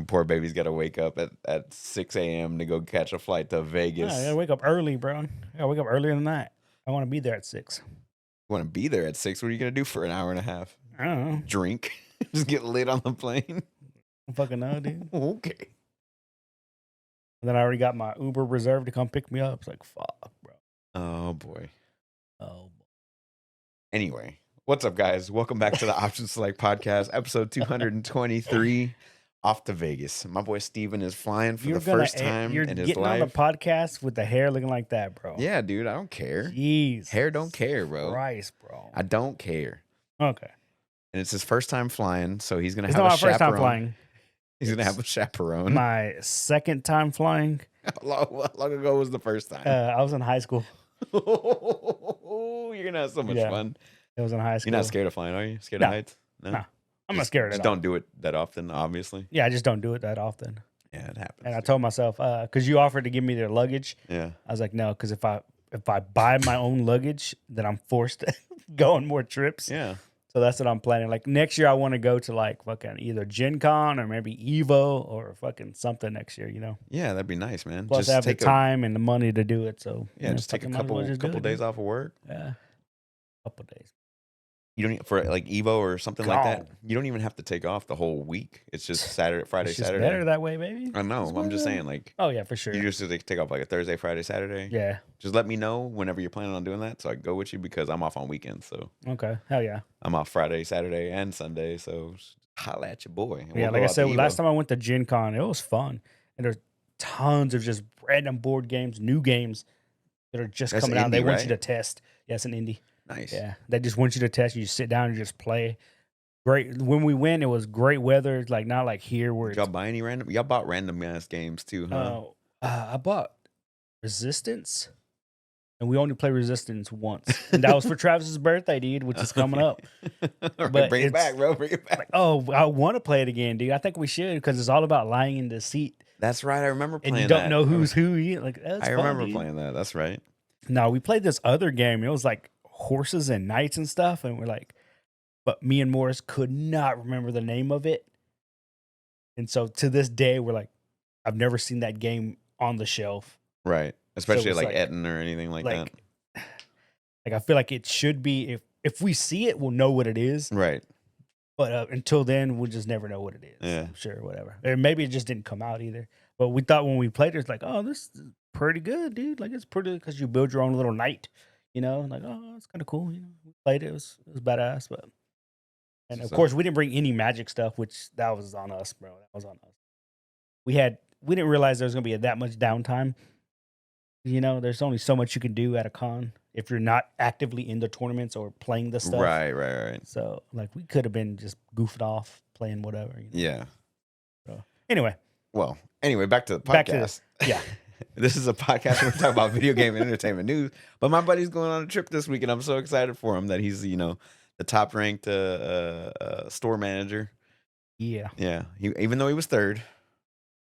poor baby's got to wake up at 6 a.m. to go catch a flight to Vegas. I gotta wake up early, bro. I gotta wake up earlier than that. I want to be there at 6. You want to be there at 6? What are you gonna do for an hour and a half? I don't know. Drink? Just get lit on the plane? I fucking know, dude. Okay. And then I already got my Uber reserved to come pick me up. It's like, fuck, bro. Oh boy. Oh, Anyway, what's up, guys? Welcome back to the Option Select Podcast, episode 223. Off to Vegas. My boy Steven is flying for the first time you're in his getting on life. the podcast with the hair looking like that, bro. Yeah, dude, I don't care. Jeez. Hair don't care, bro. Christ, bro. I don't care. Okay. And it's his first time flying, so he's gonna It's have not a my first time chaperone. flying. He's gonna have a chaperone. My second time flying. How long ago was the first time? I was in high school. You're gonna have so much Yeah. fun. It was in high school. You're not scared of flying, are you? Scared No. of heights? No. I'm not Just- scared Just at all. don't do it that often, obviously. Yeah, I just don't do it that often. Yeah, it happens. And I told myself, because you offered to give me their luggage, yeah. I was like, no, because if I buy my own luggage, then I'm forced to go on more trips. Yeah. So that's what I'm planning. Like next year, I want to go to like fucking either Gen Con or maybe Evo or fucking something next year, you know? Yeah, that'd be nice, man. Plus, I have the time and the money to do it. So, Yeah, just take a couple days off of work. Yeah. Couple days. You don't for like Evo or something like that. Gone. You don't even have to take off the whole week. It's just Friday, It's just Saturday. better that way, baby. I know. I'm just saying, like, Oh, yeah, for sure. you just take off like a Thursday, Friday, Saturday. Yeah. Just let me know whenever you're planning on doing that, so I can go with you because I'm off on weekends. So Okay. Hell yeah. I'm off Friday, Saturday, and Sunday. So just holla at your boy. and Yeah, we'll like go I out said, to last Evo. time I went to Gen Con, it was fun. And there's tons of just random board games, new games that are just That's coming out. They indie, want you right? to test. Yeah, it's an indie. Nice. Yeah. They just want you to test. You just sit down and just play. Great. When we went, it was great weather. Like not like here where Did y'all buy any random? Y'all bought random ass games too, huh? I bought Resistance. And we only play Resistance once. And that was for Travis's birthday, dude, which is coming up. But bring it back, bro. Bring it back. Like, oh, I want to play it again, dude. I think we should because it's all about lying in deceit. That's right. I remember playing And you that. don't know who's who. Like that's I fun, remember dude. playing that. That's right. No, we played this other game. It was like horses and knights and stuff. And we're like, but me and Morris could not remember the name of it. And so to this day, we're like, I've never seen that game on the shelf. Right. Especially it's like like- Etten or anything like that. Like I feel like it should be. If we see it, we'll know what it is. Right. But until then, we'll just never know what it is. Yeah. I'm sure, whatever. Or maybe it just didn't come out either. But we thought when we played it, it's like, oh, this is pretty good, dude. Like it's pretty because you build your own little knight. You know, like oh, it's kind of cool. You know, we played it. It was badass. But and of So- course, we didn't bring any magic stuff, which that was on us, bro. That was on us. We didn't realize there was gonna be that much downtime. You know, there's only so much you can do at a con if you're not actively in the tournaments or playing the stuff. Right. So, like, we could have been just goofed off playing whatever. You know? Yeah. So, anyway, Well, anyway, back to the podcast. Back to this. Yeah. This is a podcast where we talk about video game and entertainment news. But my buddy's going on a trip this week, and I'm so excited for him that he's, the top ranked store manager. yeah. Yeah. Even though he was third,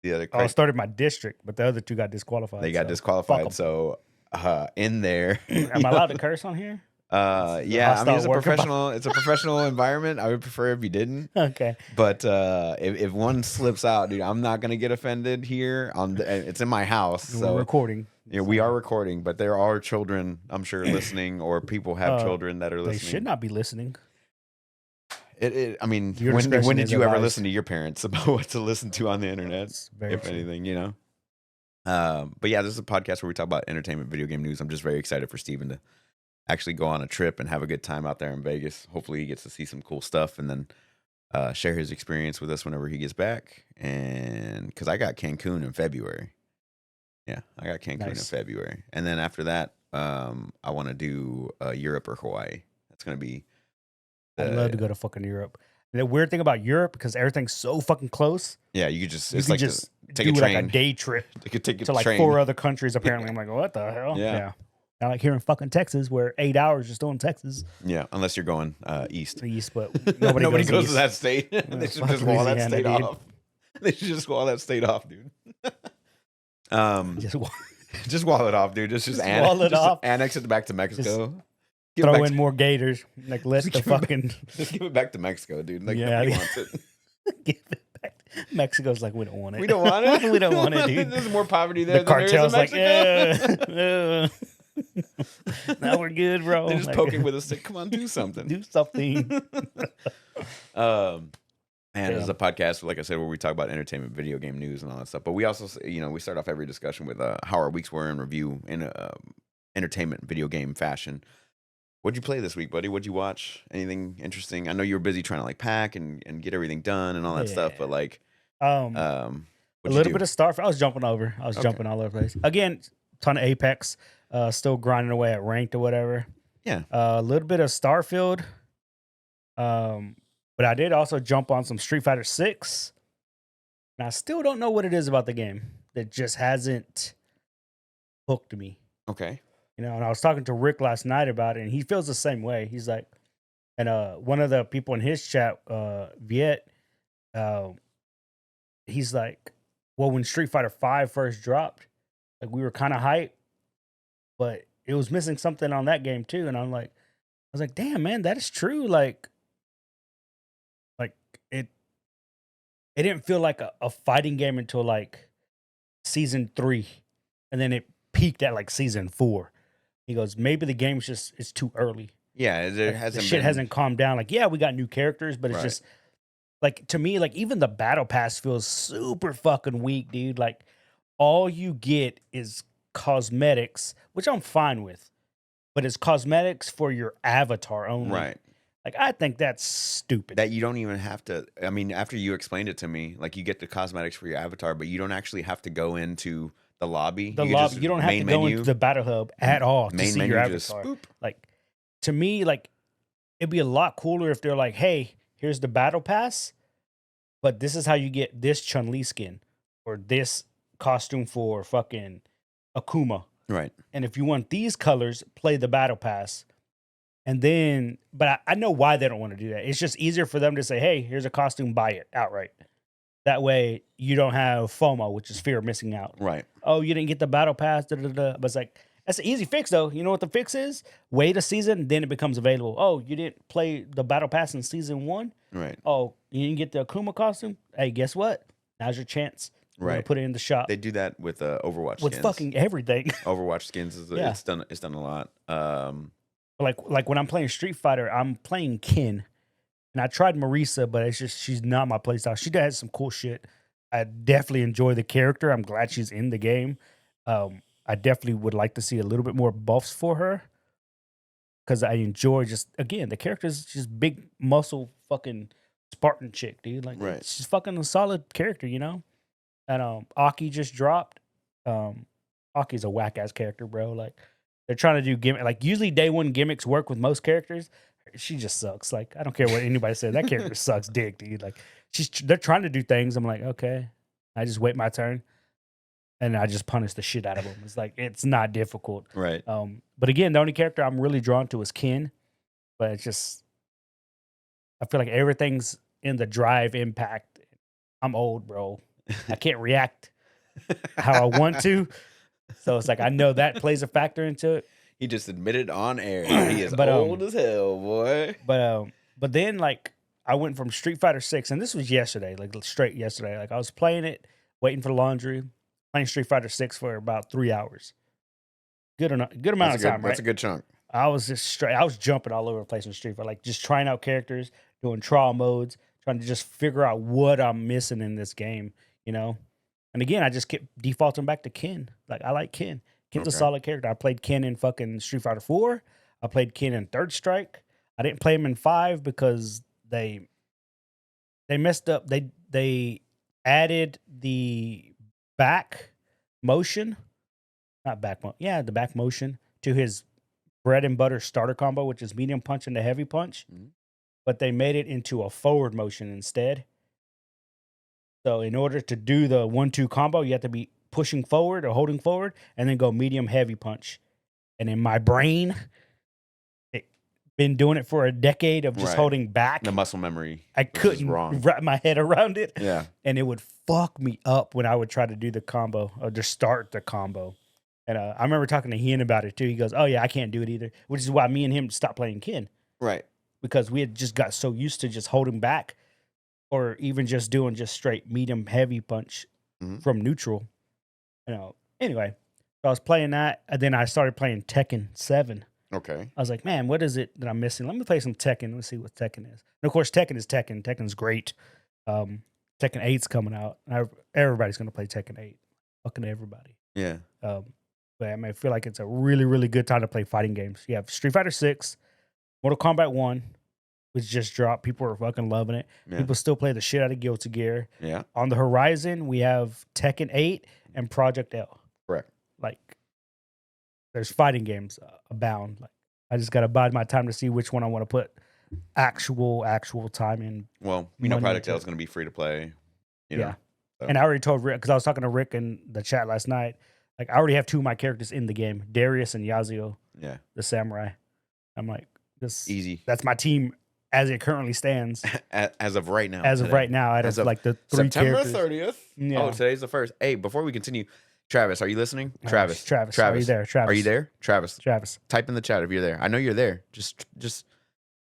the other I started my district, but the other two got disqualified. they got so disqualified. fuck 'em. So in there, Am I allowed to curse on here? Yeah, I mean hostile it's a work professional. It's a professional environment. I would prefer if you didn't. Okay. But if one slips out, dude, I'm not gonna get offended here. It's in my house, We're so recording. yeah, we are recording. But there are children, I'm sure, listening, or people have children that are They listening. should not be listening. I mean, Your when discretion did is you ever advised. listen to your parents about what to listen to on the internet? That's very If true. anything, But yeah, this is a podcast where we talk about entertainment, video game news. I'm just very excited for Steven to actually go on a trip and have a good time out there in Vegas. Hopefully he gets to see some cool stuff and then share his experience with us whenever he gets back. And because I got Cancun in February. Yeah, I got Cancun in Nice. February. And then after that, I want to do Europe or Hawaii. That's going to be I'd love to go to fucking Europe. And the weird thing about Europe, because everything's so fucking close, yeah, you could just, you it's could like just take do a like a train. day trip You could take a to like train. 4 other countries. Apparently, I'm like, what the hell? Yeah. Not like here in fucking Texas, where 8 hours just still in Texas. Yeah, unless you're going east. The east, but nobody, Nobody goes, goes east. to that state. They should fuck just wall that Louisiana, state dude. off. They should just wall that state off, dude. Just Just wall it off, dude. Just Just wall it just off. Annex it back to Mexico. Give it throw back in more gators. Like, let the Give it back- fucking Just give it back to Mexico, dude. Like Yeah, nobody yeah. wants it. give it Mexico's like, we don't want it. We don't want it. We don't want it, dude. There's more poverty there The than there is in cartel's like, Mexico. now we're good, bro. They're just Like, poking with a stick. Come on, do something. do something. And Yeah. it's a podcast, like I said, where we talk about entertainment, video game news, and all that stuff. But we also, we start off every discussion with how our weeks were in review in entertainment, video game fashion. What'd you play this week, buddy? What'd you watch? Anything interesting? I know you were busy trying to like pack and get everything done and all that stuff, but like, A what'd you little do? bit of Starfield. I was jumping over. I was Okay. jumping all over the place. Again, ton of Apex. Still grinding away at ranked or whatever. Yeah. A little bit of Starfield. But I did also jump on some Street Fighter 6. And I still don't know what it is about the game that just hasn't hooked me. Okay. You know, and I was talking to Rick last night about it, and he feels the same way. He's like, and one of the people in his chat, Viet, he's like, well, when Street Fighter 5 first dropped, like we were kind of hyped, but it was missing something on that game too. And I was like, damn, man, that is true. Like it didn't feel like a fighting game until like season 3, and then it peaked at like season 4. He goes, maybe the game's just it's too early. Yeah, there Like, hasn't the shit been, hasn't calmed down. Like, yeah, we got new characters, but it's Right. just like to me, like even the battle pass feels super fucking weak, dude. Like all you get is cosmetics, which I'm fine with, but it's cosmetics for your avatar only. right. Like I think that's stupid. That you don't even have to. I mean, after you explained it to me, like you get the cosmetics for your avatar, but you don't actually have to go into the lobby. The can lobby, just you don't have to main go menu, into the battle hub at all to main see menu, your just avatar. boop. Like to me, like it'd be a lot cooler if they're like, hey, here's the battle pass, but this is how you get this Chun-Li skin or this costume for fucking Akuma. Right. And if you want these colors, play the battle pass. And then, but I know why they don't want to do that. It's just easier for them to say, hey, here's a costume, buy it outright. That way you don't have FOMO, which is fear of missing out. Right. Oh, you didn't get the battle pass. Da, da, da. But it's like, that's an easy fix, though. You know what the fix is? Wait a season, then it becomes available. Oh, you didn't play the battle pass in season 1? Right. Oh, you didn't get the Akuma costume? Hey, guess what? Now's your chance. We're gonna Right. put it in the shop. They do that with Overwatch with skins. fucking everything. Overwatch skins is Yeah. it's done a lot. Like when I'm playing Street Fighter, I'm playing Ken. And I tried Marisa, but it's just she's not my playstyle. She has some cool shit. I definitely enjoy the character. I'm glad she's in the game. I definitely would like to see a little bit more buffs for her. Because I enjoy just again, the character's just big muscle fucking Spartan chick, dude. Like Right. she's fucking a solid character, you know? And Aki just dropped. Aki's a whack ass character, bro. Like they're trying to do gimmick. Like usually day one gimmicks work with most characters. She just sucks. Like I don't care what anybody says. That character sucks dick, dude. Like they're trying to do things. I'm like, okay. I just wait my turn, and I just punish the shit out of them. It's like it's not difficult. Right. But again, the only character I'm really drawn to is Ken. But it's just I feel like everything's in the drive impact. I'm old, bro. I can't react how I want to. So it's like I know that plays a factor into it. He just admitted on air he is But, old as hell, boy. But then like I went from Street Fighter 6, and this was yesterday, like straight yesterday. Like I was playing it, waiting for laundry, playing Street Fighter 6 for about 3 hours. Good amount of time, right? That's a good chunk. I was just straight. I was jumping all over the place in Street Fighter, like just trying out characters, doing trial modes, trying to just figure out what I'm missing in this game, you know. And again, I just kept defaulting back to Ken. Like I like Ken. Ken's a Okay. solid character. I played Ken in fucking Street Fighter 4. I played Ken in Third Strike. I didn't play him in 5 because they messed up. They added the back motion, not back motion. Yeah, the back motion to his bread and butter starter combo, which is medium punch and the heavy punch. Mhm. But they made it into a forward motion instead. So in order to do the 1-2 combo, you have to be pushing forward or holding forward and then go medium heavy punch. And in my brain, been doing it for a decade of just Right. holding back. The muscle memory. I which is couldn't wrong. wrap my head around it. Yeah. And it would fuck me up when I would try to do the combo or to start the combo. And I remember talking to Ian about it too. He goes, oh yeah, I can't do it either. Which is why me and him stopped playing Ken. Right. Because we had just got so used to just holding back or even just doing just straight medium heavy punch Mhm. from neutral. Anyway, so I was playing that, and then I started playing Tekken 7. Okay. I was like, man, what is it that I'm missing? Let me play some Tekken. Let's see what Tekken is. And of course, Tekken is Tekken. Tekken's great. Tekken 8's coming out. Everybody's going to play Tekken 8. Fucking everybody. Yeah. But I mean, I feel like it's a really, really good time to play fighting games. You have Street Fighter 6, Mortal Kombat 1, which just dropped. People are fucking loving it. Yeah. People still play the shit out of Guilty Gear. Yeah. On the horizon, we have Tekken 8 and Project L. Correct. Like, there's fighting games abound. Like, I just got to bide my time to see which one I want to put actual time in. Well, we know money Project into L it. is going to be free to play. You Yeah. know. So. And I already told Rick, because I was talking to Rick in the chat last night, like, I already have 2 of my characters in the game, Darius and Yasuo, Yeah. the samurai. I'm like, Easy. that's my team as it currently stands. As of right now. As of right now, out As of of like the 3 September characters. 30th. Yeah. Oh, today's the 1st. Hey, before we continue, Travis, are you listening? Travis. Are you there? Travis. Are you there? Travis. Travis. Type in the chat if you're there. I know you're there. Just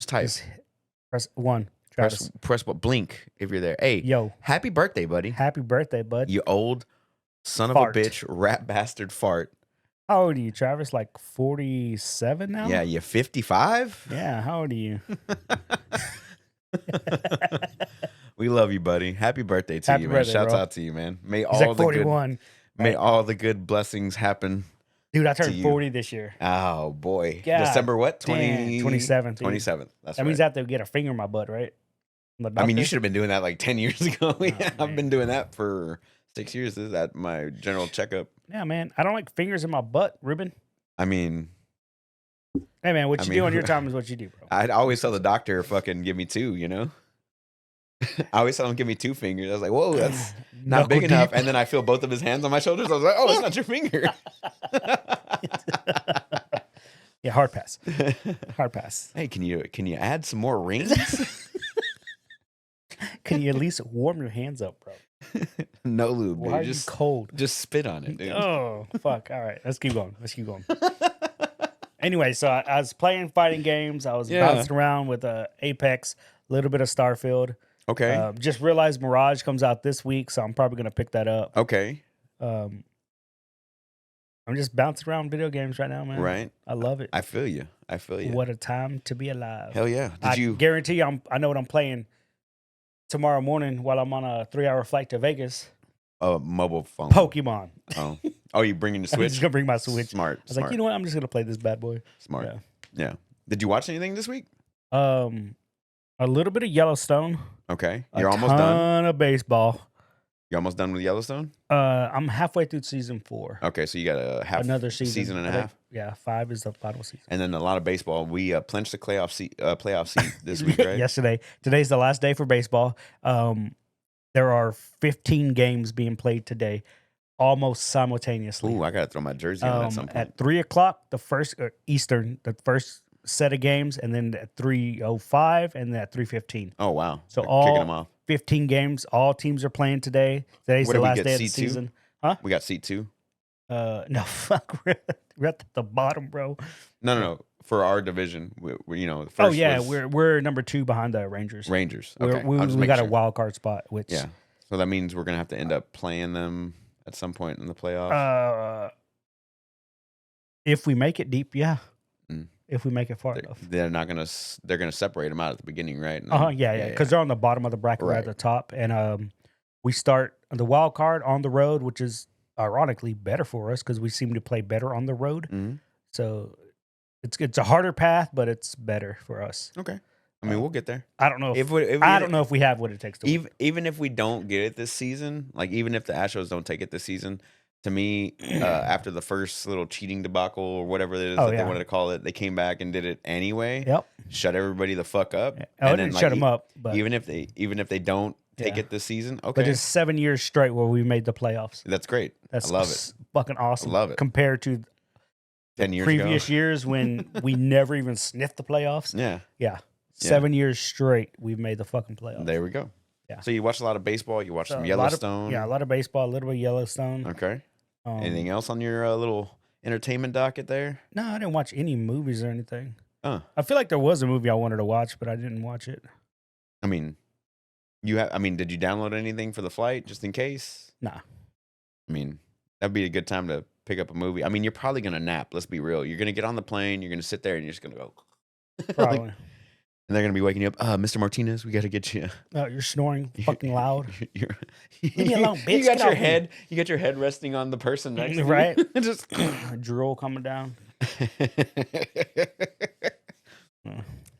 type. Just press 1. Travis. Press what? Blink if you're there. Hey, Yo, happy birthday, buddy. happy birthday, bud. You old son Fart. of a bitch, rat bastard fart. How old are you, Travis? Like 47 now? Yeah, you 55? Yeah, how old are you? We love you, buddy. Happy birthday to Happy you, man. birthday, Shouts bro. out to you, man. May He's all like the good 41. may all the good blessings happen. Dude, I to turned you. 40 this year. Oh boy. God December what? damn, 27th, dude. 27th. That's That right. means I have to get a finger in my butt, right? From the I mean, you doctor? should have been doing that like 10 years ago. Yeah, I've man. been doing that for 6 years. This is at my general checkup. Yeah, man. I don't like fingers in my butt, Ruben. I mean, Hey, man, what I you mean, do on your time is what you do, bro. I'd always tell the doctor, fucking give me 2, you know? I always tell him, give me 2 fingers. I was like, whoa, that's not Knuckle big enough. deep. And then I feel both of his hands on my shoulders. I was like, oh, it's not your finger. Yeah, hard pass. Hard pass. Hey, can you add some more rings? Can you at least warm your hands up, bro? No lube, Why are dude. you Just cold? spit on it, dude. Oh, fuck. All right, let's keep going. Anyway, so I was playing fighting games. I was Yeah. bouncing around with Apex, a little bit of Starfield. Okay. Just realized Mirage comes out this week, so I'm probably going to pick that up. Okay. I'm just bouncing around video games right now, man. Right. I love it. I feel you. What a time to be alive. Hell yeah. I Did you? guarantee you I know what I'm playing tomorrow morning while I'm on a 3-hour flight to Vegas. Mobile phone. Pokemon. Oh, you bringing the I'm Switch? just going to bring my Switch. Smart. I was like, you know what? I'm just going to play this bad boy. Smart. Yeah. Yeah. Did you watch anything this week? A little bit of Yellowstone. Okay. You're almost done. Ton of baseball. You're almost done with Yellowstone? I'm halfway through season 4. Okay, so you got a Another season. and a I think- half. Yeah, 5 is the final season. And then a lot of baseball. We clinched the playoff seat this week, right? Yesterday. Today's the last day for baseball. There are 15 games being played today, almost simultaneously. Ooh, I gotta throw my jersey on at some point. At 3:00, the first Eastern, the first set of games, and then at 3:05, and then at 3:15. Oh wow. So They're all kicking them off. 15 games. All teams are playing today. Today's What the did we last get, day of the C2? season. We got seat 2. No, fuck, we're at the bottom, bro. No. For our division, we you know, the Oh first yeah, was we're number 2 behind the Rangers. Rangers. We're- Okay. we I'll just we make got sure. a wild card spot, which Yeah. So that means we're gonna have to end up playing them at some point in the playoffs. If we make it deep, yeah. Mm. If we make it far enough. They're not gonna. They're gonna separate them out at the beginning, right? And Yeah, then- because they're on the bottom of the bracket, we're at Right. the top, and we start the wild card on the road, which is ironically better for us because we seem to play better on the road. Mhm. So it's a harder path, but it's better for us. Okay. I mean, we'll get there. I don't know. I don't know if we have what it takes to win. Even if we don't get it this season, like even if the Astros don't take it this season, to me, after the first little cheating debacle or whatever it is Oh, that they yeah. wanted to call it, they came back and did it anyway. Yep. Shut everybody the fuck up. I And didn't then, shut like, them up, but even if they don't take Yeah. it this season, but okay, it's 7 years straight where we made the playoffs. that's great. That's I love it. fucking awesome. love it. Compared to 10 years previous ago. years when we never even sniffed the playoffs. Yeah, Yeah. 7 years straight, we've made the fucking playoffs. there we go. Yeah. So you watched a lot of baseball. You watched So some a lot of- Yellowstone. a lot of baseball, a little bit of Yellowstone. Okay. Um, Anything else on your little entertainment docket there? No, I didn't watch any movies or anything. Oh, I feel like there was a movie I wanted to watch, but I didn't watch it. I mean, I mean, did you download anything for the flight just in case? Nah. I mean, that'd be a good time to pick up a movie. I mean, you're probably gonna nap. Let's be real. You're gonna get on the plane. You're gonna sit there, and you're just gonna go. Probably. And they're gonna be waking you up. Mr. Martinez, we gotta get you. Oh, you're snoring fucking loud. You're, Leave me alone, bitch. You got Get your off me. head. You got your head resting on the person next to you. Right. Just Drool coming down.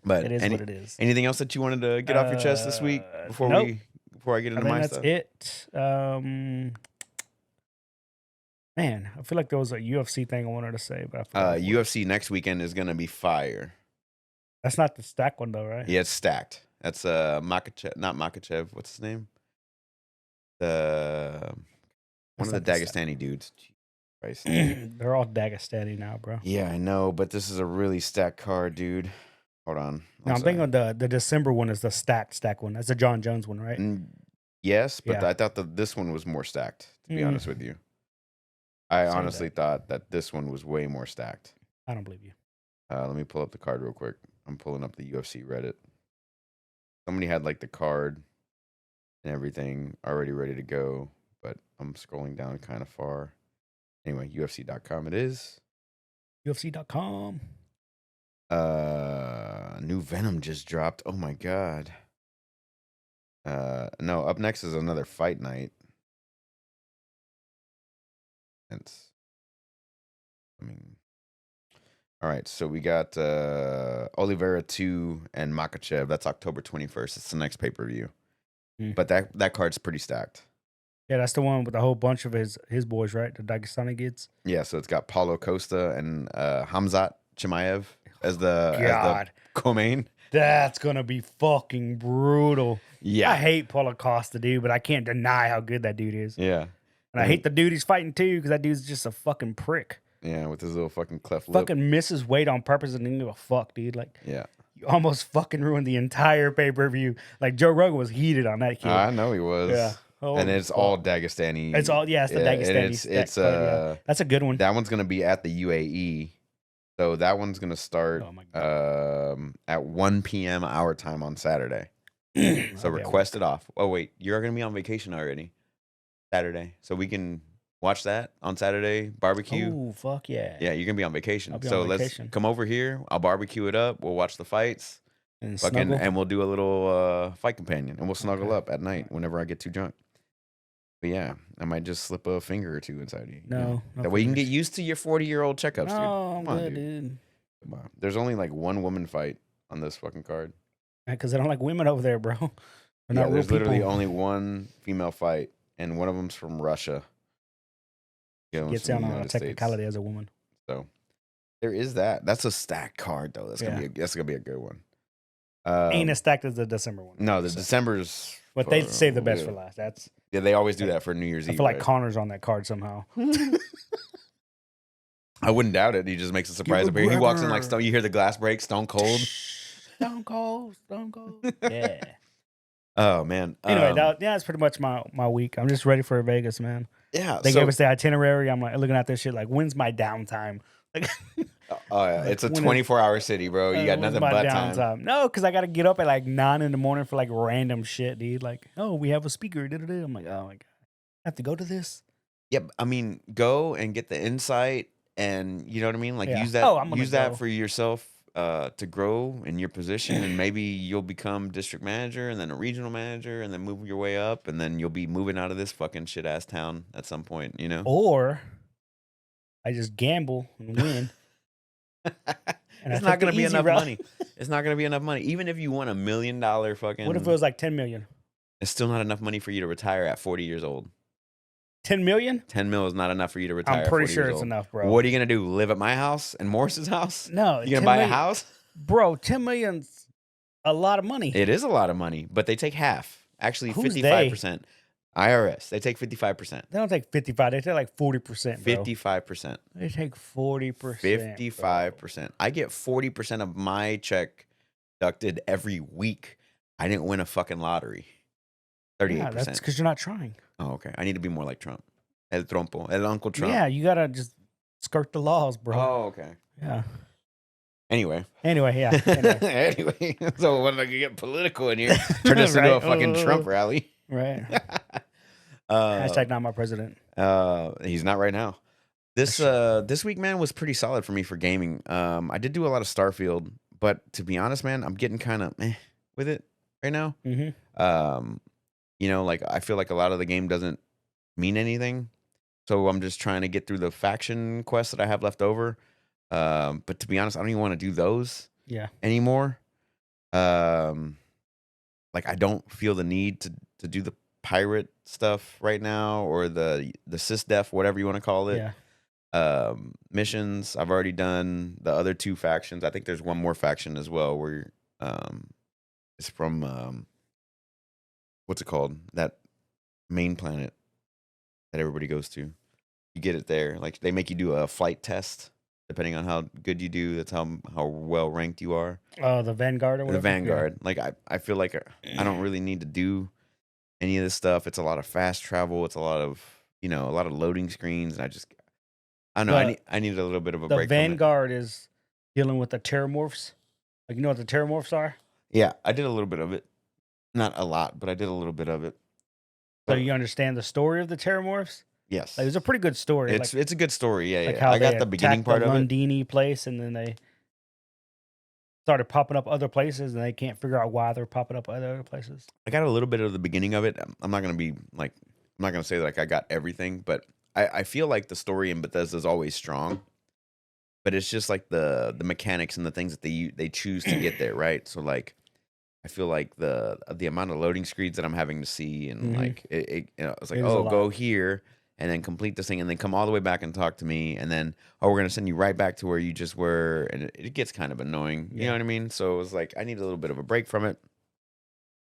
But It is what it is. anything else that you wanted to get off your chest this week before nope. before I get I into think my that's stuff? it. Man, I feel like there was a UFC thing I wanted to say, but I forgot. UFC next weekend is gonna be fire. That's not the stack one though, right? Yeah, it's stacked. That's Makachev, not Makachev. What's his name? One That's of the not the stack. Dagestani dudes. Christ. They're all Dagestani now, bro. Yeah, I know, but this is a really stacked card, dude. Hold on. Now I'm thinking the December one is the stack one. That's the John Jones one, right? Yes, but Yeah. I thought that this one was more stacked, to be Mm. honest with you. I Say honestly thought that this one was way more stacked. I don't believe you. Let me pull up the card real quick. I'm pulling up the UFC Reddit. Somebody had like the card and everything already ready to go, but I'm scrolling down kind of far. Anyway, UFC.com it is. UFC.com. New Venom just dropped. Oh my god. No, up next is another fight night. All right, so we got Oliveira 2 and Makachev. That's October 21st. It's the next pay-per-view. But that card's pretty stacked. Yeah, that's the one with a whole bunch of his boys, right? The Dagestani kids. Yeah, so it's got Paulo Costa and Hamzat Chimaev as the co-main. That's gonna be fucking brutal. Yeah. I hate Paulo Costa, dude, but I can't deny how good that dude is. Yeah. And I hate the dude he's fighting too, because that dude's just a fucking prick. Yeah, with his little fucking cleft lip. Fucking misses weight on purpose and didn't give a fuck, dude. Like, yeah. You almost fucking ruined the entire pay-per-view. Like, Joe Rogan was heated on that kid. I know he was. Yeah. And it's all Dagestani. It's all, it's the Dagestani. It's that's a good one. That one's gonna be at the UAE. So that one's gonna start at 1 p.m. our time on Saturday. So request it off. Oh wait, you're gonna be on vacation already. Saturday. So we can watch that on Saturday, barbecue. Oh, fuck yeah. Yeah, you're gonna be on vacation. I'll be So on vacation. let's come over here. I'll barbecue it up. We'll watch the fights. And we'll do a little fight companion, and we'll snuggle up at night whenever I get too drunk. But yeah, I might just slip a finger or two inside you. No. That way you can get used to your 40-year-old checkups, dude. No, Come I'm on, good, dude. dude. Come on. There's only like one woman fight on this fucking card. Because I don't like women over there, bro. Yeah, there's literally only one female fight, and one of them's from Russia. Gets down on a technicality as a woman. So there is that. That's a stacked card, though. That's gonna be a good one. Ain't as stacked as the December one. No, the December's. But they save the best for last. That's they always do that for New Year's Eve. I feel like Connor's on that card somehow. I wouldn't doubt it. He just makes a surprise appearance. He walks in like Stone. You hear the glass break. Stone Cold. Stone Cold. Yeah. Oh man. Anyway, that's pretty much my week. I'm just ready for Vegas, man. Yeah. They gave us the itinerary. I'm like looking at this shit. Like, when's my downtime? Like, oh yeah, it's a 24-hour city, bro. You got nothing but time. No, because I got to get up at like 9 in the morning for like random shit, dude. Like, oh, we have a speaker. I'm like, oh my god, I have to go to this. Yeah, I mean, go and get the insight, and you know what I mean. Like, use that. Use that for yourself to grow in your position, and maybe you'll become district manager, and then a regional manager, and then move your way up, and then you'll be moving out of this fucking shit ass town at some point. You know, or I just gamble and win. It's not going to be enough money. It's not going to be enough money. Even if you won $1 million fucking. What if it was like 10 million? It's still not enough money for you to retire at 40 years old. 10 million? 10 mil is not enough for you to retire. I'm pretty sure it's enough, bro. What are you going to do? Live at my house and Morris's house? No. You going to buy a house? Bro, 10 million's a lot of money. It is a lot of money, but they take half. Actually, 55%. IRS. They take 55%. They don't take 55. They take like 40%. 55%. They take 40%. 55%. Bro. I get 40% of my check deducted every week. I didn't win a fucking lottery. 38%. Yeah, that's because you're not trying. Oh, okay. I need to be more like Trump. El Trompo. El Uncle Trump. Yeah, you got to just skirt the laws, bro. Oh, okay. Yeah. Anyway. Anyway, yeah. Anyway, so when I get political in here, turn this into a fucking Trump rally. Right. uh, Hashtag not my president. he's not right now. This week, man, was pretty solid for me for gaming. I did do a lot of Starfield, but to be honest, man, I'm getting kind of with it right now. Mm-hmm. You know, like I feel like a lot of the game doesn't mean anything, so I'm just trying to get through the faction quests that I have left over. But to be honest, I don't even want to do those Yeah. anymore. Like I don't feel the need to do the pirate stuff right now, or the sysdef, whatever you want to call it. Yeah. Missions. I've already done the other 2 factions. I think there's one more faction as well where it's from what's it called? That main planet that everybody goes to. You get it there. Like they make you do a flight test. Depending on how good you do, that's how well ranked you are. Oh, the Vanguard or whatever. The Vanguard. Yeah. Like I feel like I don't really need to do any of this stuff. It's a lot of fast travel. It's a lot of a lot of loading screens, and I don't know. I need a little bit of a break. The Vanguard is dealing with the Terramorphs. Like, you know what the Terramorphs are? Yeah, I did a little bit of it. Not a lot, but I did a little bit of it. So you understand the story of the Terramorphs? Yes. Like, it's a pretty good story. It's a good story. Yeah, like yeah. I got the beginning part of it. Lundini place, and then they started popping up other places, and they can't figure out why they're popping up other places. I got a little bit of the beginning of it. I'm not gonna say like I got everything, but I feel like the story in Bethesda is always strong. But it's just like the mechanics and the things that they choose to get there, right? So like, I feel like the amount of loading screens that I'm having to see, and like it's like, oh, go here and then complete this thing and then come all the way back and talk to me, and then we're gonna send you right back to where you just were, and it gets kind of annoying. You know what I mean? So it was like I need a little bit of a break from it.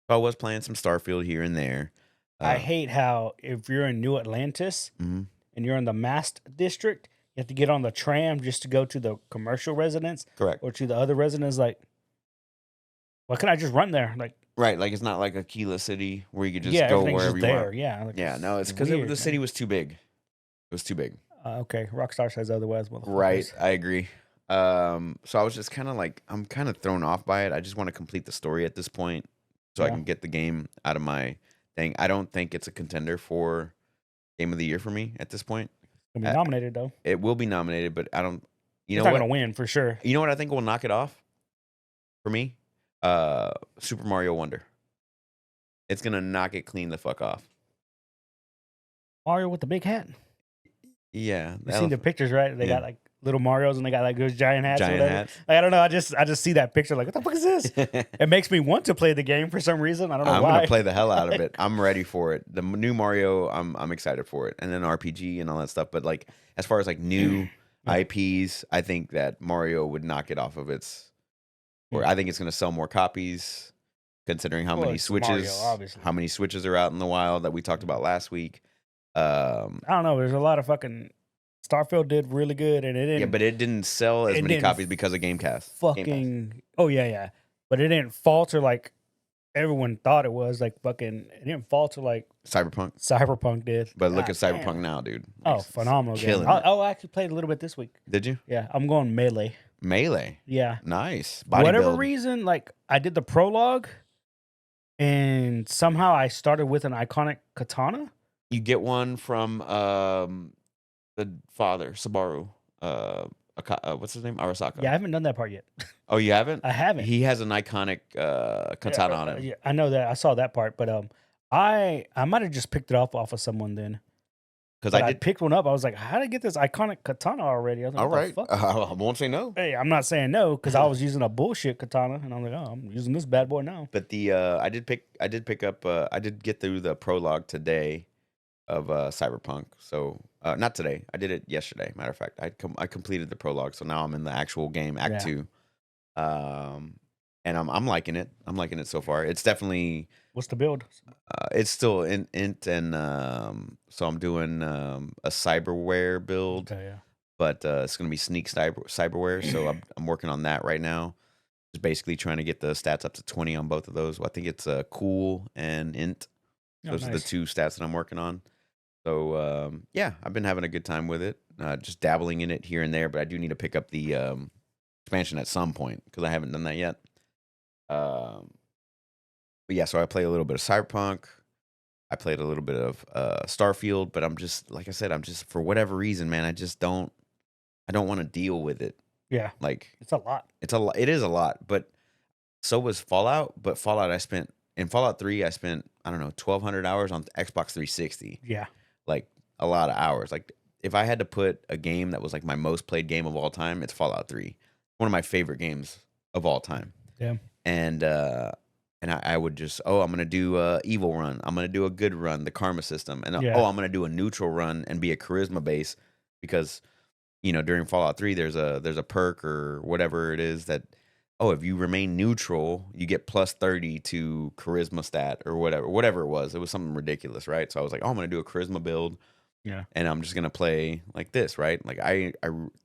So I was playing some Starfield here and there. I hate how if you're in New Atlantis and you're in the Mast District, you have to get on the tram just to go to the commercial residence. Correct. Or to the other residence. Like, why can't I just run there? Like, right, like it's not like Aquila City where you could just go wherever you want. Yeah, like, yeah. No, it's because the city was too big. It was too big. Okay, Rockstar says otherwise. Right, I agree. So I was just kind of like, I'm kind of thrown off by it. I just want to complete the story at this point, so I can get the game out of my thing. I don't think it's a contender for Game of the Year for me at this point. It'll be nominated though. It will be nominated, but I don't. It's not gonna win for sure. You know what I think will knock it off for me? Super Mario Wonder. It's gonna knock it clean the fuck off. Mario with the big hat. Yeah, you seen the pictures, right? They got like little Marios and they got like those giant hats. Giant hats. Like, I don't know. I just see that picture. Like, what the fuck is this? It makes me want to play the game for some reason. I don't know I'm why. I'm gonna play the hell out of it. I'm ready for it. The new Mario, I'm excited for it, and then RPG and all that stuff. But like, as far as like new IPs, I think that Mario would knock it off of its. Or I think it's gonna sell more copies, considering how many Switches, how many Switches are out in the wild that we talked about last week. I don't know. There's a lot of fucking. Starfield did really good, and it didn't. Yeah, but it didn't sell as many copies because of Gamecast. Fucking. Oh yeah. But it didn't falter like everyone thought it was. Like fucking. It didn't falter like Cyberpunk did. But look at Cyberpunk now, dude. Like, phenomenal game. I actually played a little bit this week. Did you? Yeah, I'm going Melee. Melee. Yeah. Nice. Whatever reason, like I did the prologue, and somehow I started with an iconic katana. You get one from the father, Subaru. What's his name? Arasaka. Yeah, I haven't done that part yet. Oh, you haven't? I haven't. He has an iconic katana on him. Yeah, I know that. I saw that part, but I might have just picked it off of someone then. Because I picked one up. I was like, how did I get this iconic katana already? I was like, all right. I won't say no. Hey, I'm not saying no because I was using a bullshit katana, and I'm like, oh, I'm using this bad boy now. But the I did get through the prologue today of Cyberpunk. So not today. I did it yesterday. Matter of fact, I completed the prologue. So now I'm in the actual game, Act 2. And I'm liking it. I'm liking it so far. It's definitely. What's the build? It's still int and so I'm doing a cyberware build. Okay, yeah. But it's gonna be sneak cyberware. So I'm working on that right now. Just basically trying to get the stats up to 20 on both of those. Well, I think it's cool and int. Those are the 2 stats that I'm working on. So yeah, I've been having a good time with it. Just dabbling in it here and there, but I do need to pick up the expansion at some point because I haven't done that yet. Um, but yeah, so I play a little bit of Cyberpunk. I played a little bit of Starfield, but I'm just like I said, I'm just for whatever reason, man, I don't want to deal with it. Yeah, Like it's a lot. it's a lot. It is a lot, but so was Fallout. But Fallout, I spent in Fallout 3, I spent I don't know 1,200 hours on Xbox 360. Yeah, Like a lot of hours. Like if I had to put a game that was like my most played game of all time, it's Fallout 3. One of my favorite games of all time. yeah, And I would just I'm gonna do a evil run. I'm gonna do a good run, the karma system, and yeah, I'm gonna do a neutral run and be a charisma base because during Fallout 3 there's a perk or whatever it is that if you remain neutral you get plus 30 to charisma stat or whatever it was. It was something ridiculous, right? So I was like, I'm gonna do a charisma build yeah. and I'm just gonna play like this, right? Like I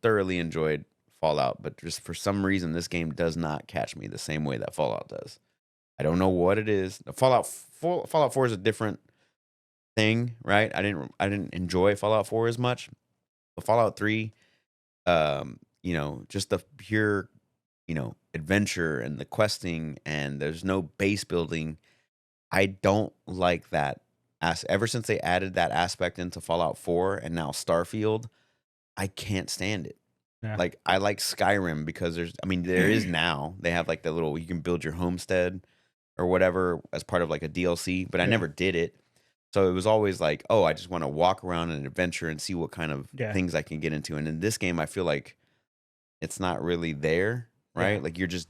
thoroughly enjoyed Fallout, but just for some reason this game does not catch me the same way that Fallout does. I don't know what it is. Fallout 4 is a different thing, right? I didn't enjoy Fallout 4 as much, but Fallout 3, just the pure, adventure and the questing and there's no base building. I don't like that. Ever since they added that aspect into Fallout 4 and now Starfield, I can't stand it. Yeah. Like I like Skyrim because there is now. They have like the little you can build your homestead or whatever as part of like a DLC, but I Yeah. never did it. So it was always like, I just want to walk around an adventure and see what kind of things I can get into. And in this game, I feel like it's not really there, right? Yeah. Like you're just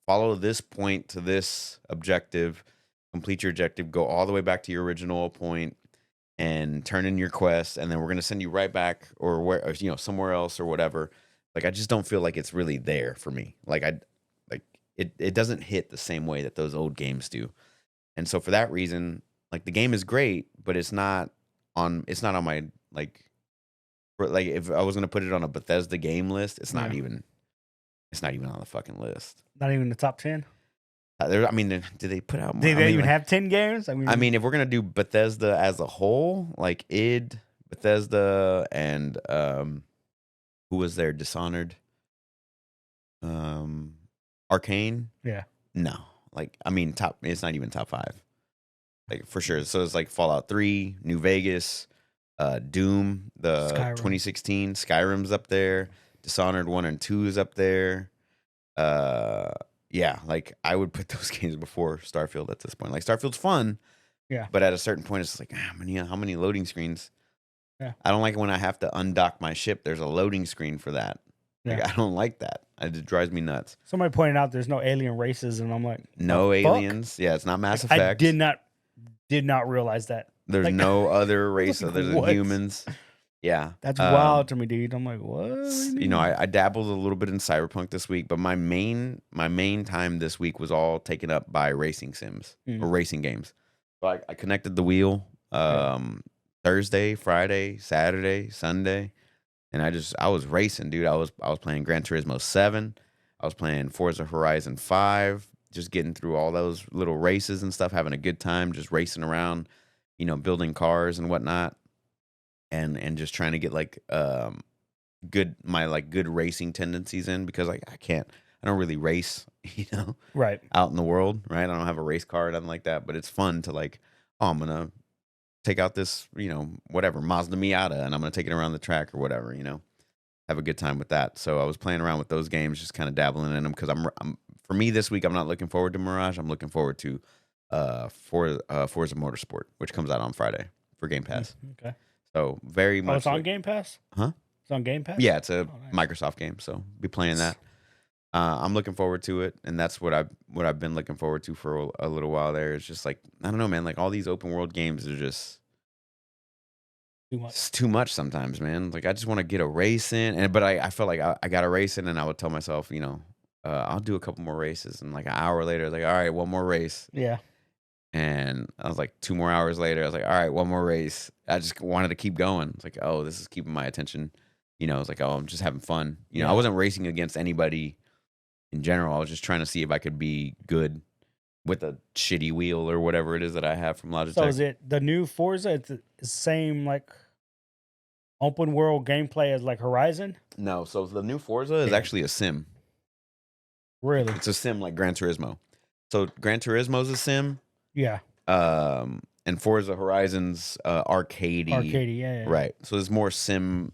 follow this point to this objective, complete your objective, go all the way back to your original point and turn in your quest. And then we're going to send you right back or somewhere else or whatever. Like, I just don't feel like it's really there for me. Like it doesn't hit the same way that those old games do. And so for that reason, like the game is great, but it's not on my if I was gonna put it on a Bethesda game list, it's not even on the fucking list. Not even the top 10. Did they put out more? Do they even have 10 games? I mean, if we're gonna do Bethesda as a whole, like id, Bethesda, and who was there? Dishonored, Arcane. Yeah. No, top. It's not even top 5, like for sure. So it's like Fallout 3, New Vegas, Doom, the Skyrim. 2016 Skyrim's up there. Dishonored 1 and 2 is up there. Yeah, like I would put those games before Starfield at this point. Like Starfield's fun, Yeah. but at a certain point, it's like how many loading screens? Yeah. I don't like it when I have to undock my ship. There's a loading screen for that. Like, Yeah. I don't like that. It drives me nuts. Somebody pointed out there's no alien races, and I'm like, No the fuck? aliens. Yeah, it's not Mass I Effect. did not realize that. There's like- no other race like, other than what? humans. Yeah, That's wild to me, dude. I'm like, what? What do you mean? I dabbled a little bit in Cyberpunk this week, but my main time this week was all taken up by racing sims or racing games. So I connected the wheel Thursday, Friday, Saturday, Sunday, and I was racing, dude. I was playing Gran Turismo 7. I was playing Forza Horizon 5, just getting through all those little races and stuff, having a good time, just racing around, building cars and whatnot. And just trying to get good racing tendencies in because I don't really race, Right. out in the world, right? I don't have a race car or nothing like that, but it's fun to I'm gonna take out this, whatever Mazda Miata and I'm gonna take it around the track or whatever, have a good time with that. So I was playing around with those games, just kind of dabbling in them because for me this week I'm not looking forward to Mirage. I'm looking forward to Forza Motorsport, which comes out on Friday for Game Pass. Okay. So very much. Oh, it's on Game Pass? Huh? It's on Game Pass? Yeah, it's a nice. Microsoft game, so be playing that. I'm looking forward to it, and that's what I've been looking forward to for a little while there. It's just like I don't know, man. Like all these open world games are just Too much. it's too much sometimes, man. Like I just want to get a race in, but I felt like I got a race in, and I would tell myself, I'll do a couple more races, and like an hour later, like all right, one more race. Yeah. And I was like 2 more hours later, I was like, all right, one more race. I just wanted to keep going. It's like, oh, this is keeping my attention. I was like, oh, I'm just having fun. I wasn't racing against anybody in general. I was just trying to see if I could be good with a shitty wheel or whatever it is that I have from Logitech. So is it the new Forza? It's the same open world gameplay as Horizon? No, so the new Forza is actually a sim. Really? It's a sim like Gran Turismo. So Gran Turismo's a sim, Yeah. and Forza Horizon's arcadey, Arcade. Yeah. right? So there's more sim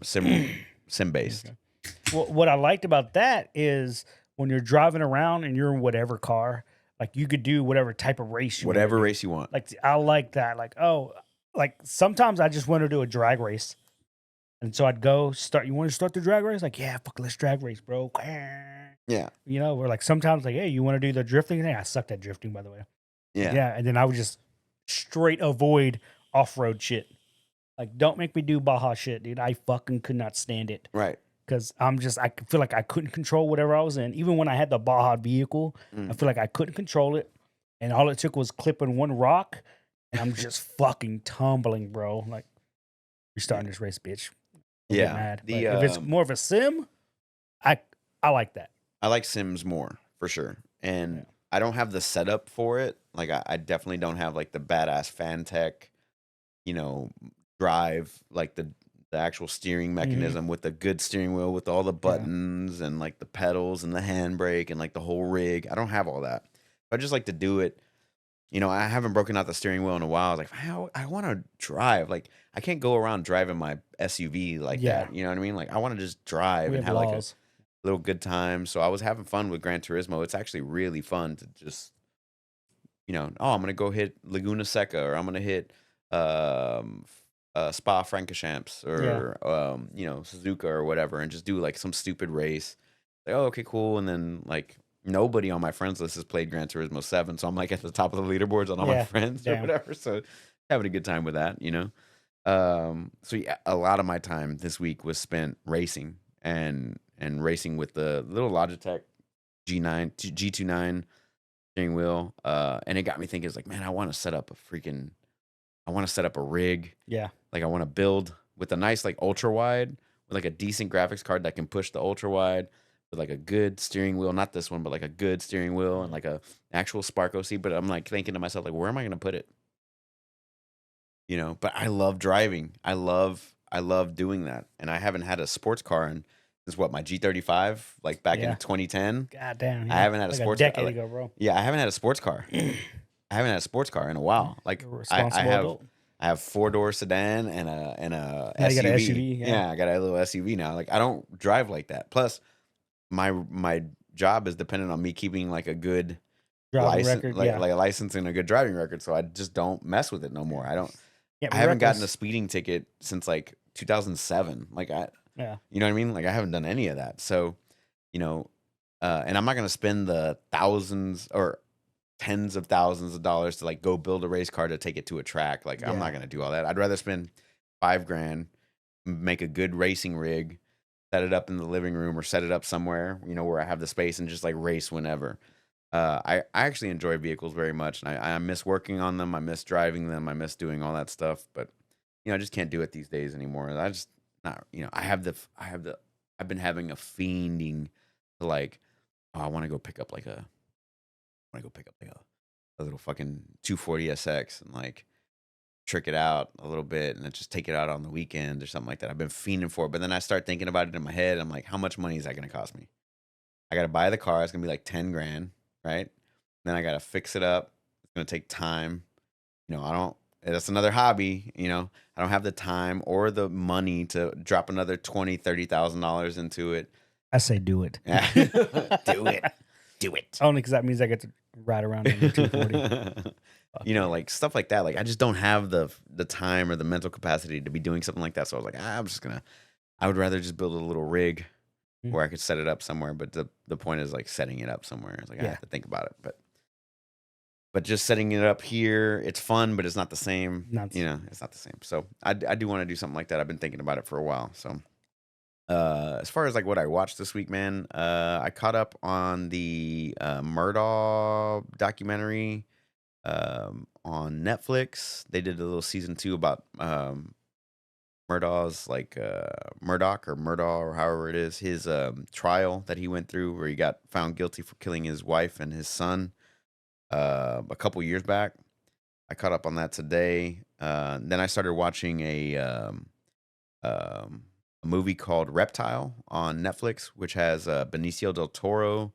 based. Okay. Well, what I liked about that is when you're driving around and you're in whatever car, like you could do whatever type of race you wanna Whatever do. race you want. Like I like that. Like, oh, like sometimes I just want to do a drag race. And so I'd go start. You want to start the drag race? Like, yeah, fuck, let's drag race, bro. Yeah, You know, we're like sometimes like, hey, you want to do the drifting thing? I sucked at drifting, by the way. yeah, Yeah, and then I would just straight avoid off road shit. Like, don't make me do Baja shit, dude. I fucking could not stand it right. because I feel like I couldn't control whatever I was in. Even when I had the Baja vehicle, I feel like I couldn't control it, and all it took was clipping one rock, and I'm just fucking tumbling, bro. Like, you're starting this race, bitch. Don't get Yeah, mad. the, But if it's more of a sim, I like that. I like Sims more for sure, and Yeah. I don't have the setup for it. Like I definitely don't have like the badass Fantech, you know, drive like the actual steering mechanism with the good steering wheel with all the buttons and like the pedals and the handbrake and like the whole rig. I don't have all that. I just like to do it. You know, I haven't broken out the steering wheel in a while. I was like, I want to drive. Like, I can't go around driving my SUV like Yeah. that. You know what I mean? Like, I want to just drive We and have have like a laws. little good time. So I was having fun with Gran Turismo. It's actually really fun to just, you know, oh, I'm gonna go hit Laguna Seca, or I'm gonna hit um Spa Francorchamps, or you know, Suzuka or whatever, and just do like some stupid race. Like, oh, okay, cool. And then like nobody on my friends list has played Gran Turismo 7, so I'm like at the top of the leaderboards on all my Yeah, friends or damn. whatever. So having a good time with that, you know. So yeah, a lot of my time this week was spent racing and racing with the little Logitech G29 steering wheel. And it got me thinking, it's like, man, I want to set up a rig. Yeah. Like I want to build with a nice like ultra wide with like a decent graphics card that can push the ultra wide with like a good steering wheel, not this one, but like a good steering wheel and like a actual Sparko seat. But I'm like thinking to myself, like, where am I gonna put it? You know, but I love driving. I love doing that. And I haven't had a sports car since what, my G35, like back in 2010. God damn. I haven't had a like sports a decade car. ago, bro. Yeah, I haven't had a sports car. I haven't had a sports car in a while. Like You're a I responsible have adult. 4-door sedan and a Now SUV. you got a SUV, yeah. I got a little SUV now. Like I don't drive like that. Plus, my job is dependent on me keeping like a good Driving license, record. like Yeah. a license and a good driving record. So I just don't mess with it no more. Yeah, I haven't gotten a reckless. speeding ticket since like 2007. Like Yeah. you know what I mean? Like I haven't done any of that. So, you know, and I'm not gonna spend the thousands or tens of thousands of dollars to like go build a race car to take it to a track. Like I'm Yeah. not gonna do all that. I'd rather spend $5,000, make a good racing rig, set it up in the living room or set it up somewhere, you know, where I have the space and just like race whenever. I actually enjoy vehicles very much, and I miss working on them. I miss driving them. I miss doing all that stuff. But you know, I just can't do it these days anymore. I just not, you know, I've been having a fiending to like, oh, I want to go pick up like a little fucking 240SX and like trick it out a little bit and then just take it out on the weekend or something like that. I've been fiending for it, but then I start thinking about it in my head. I'm like, how much money is that going to cost me? I got to buy the car. It's going to be like 10 grand, right? Then I got to fix it up. It's going to take time. You know, that's another hobby. You know, I don't have the time or the money to drop another $20,000-$30,000 into it. I say do it. Do it. Only because that means I get to ride around in the 240. You know, like stuff like that. Like I just don't have the time or the mental capacity to be doing something like that. So I was like, I would rather just build a little rig where I could set it up somewhere. But the point is like setting it up somewhere. It's like I have to think about it. But just setting it up here, it's fun, but it's not the same. You know, it's not the same. So I do want to do something like that. I've been thinking about it for a while. So as far as like what I watched this week, man, I caught up on the Murdaugh documentary on Netflix. They did a little season 2 about Murdaugh's like Murdaugh or however it is, his trial that he went through where he got found guilty for killing his wife and his son a couple years back. I caught up on that today. Then I started watching a movie called Reptile on Netflix, which has Benicio del Toro,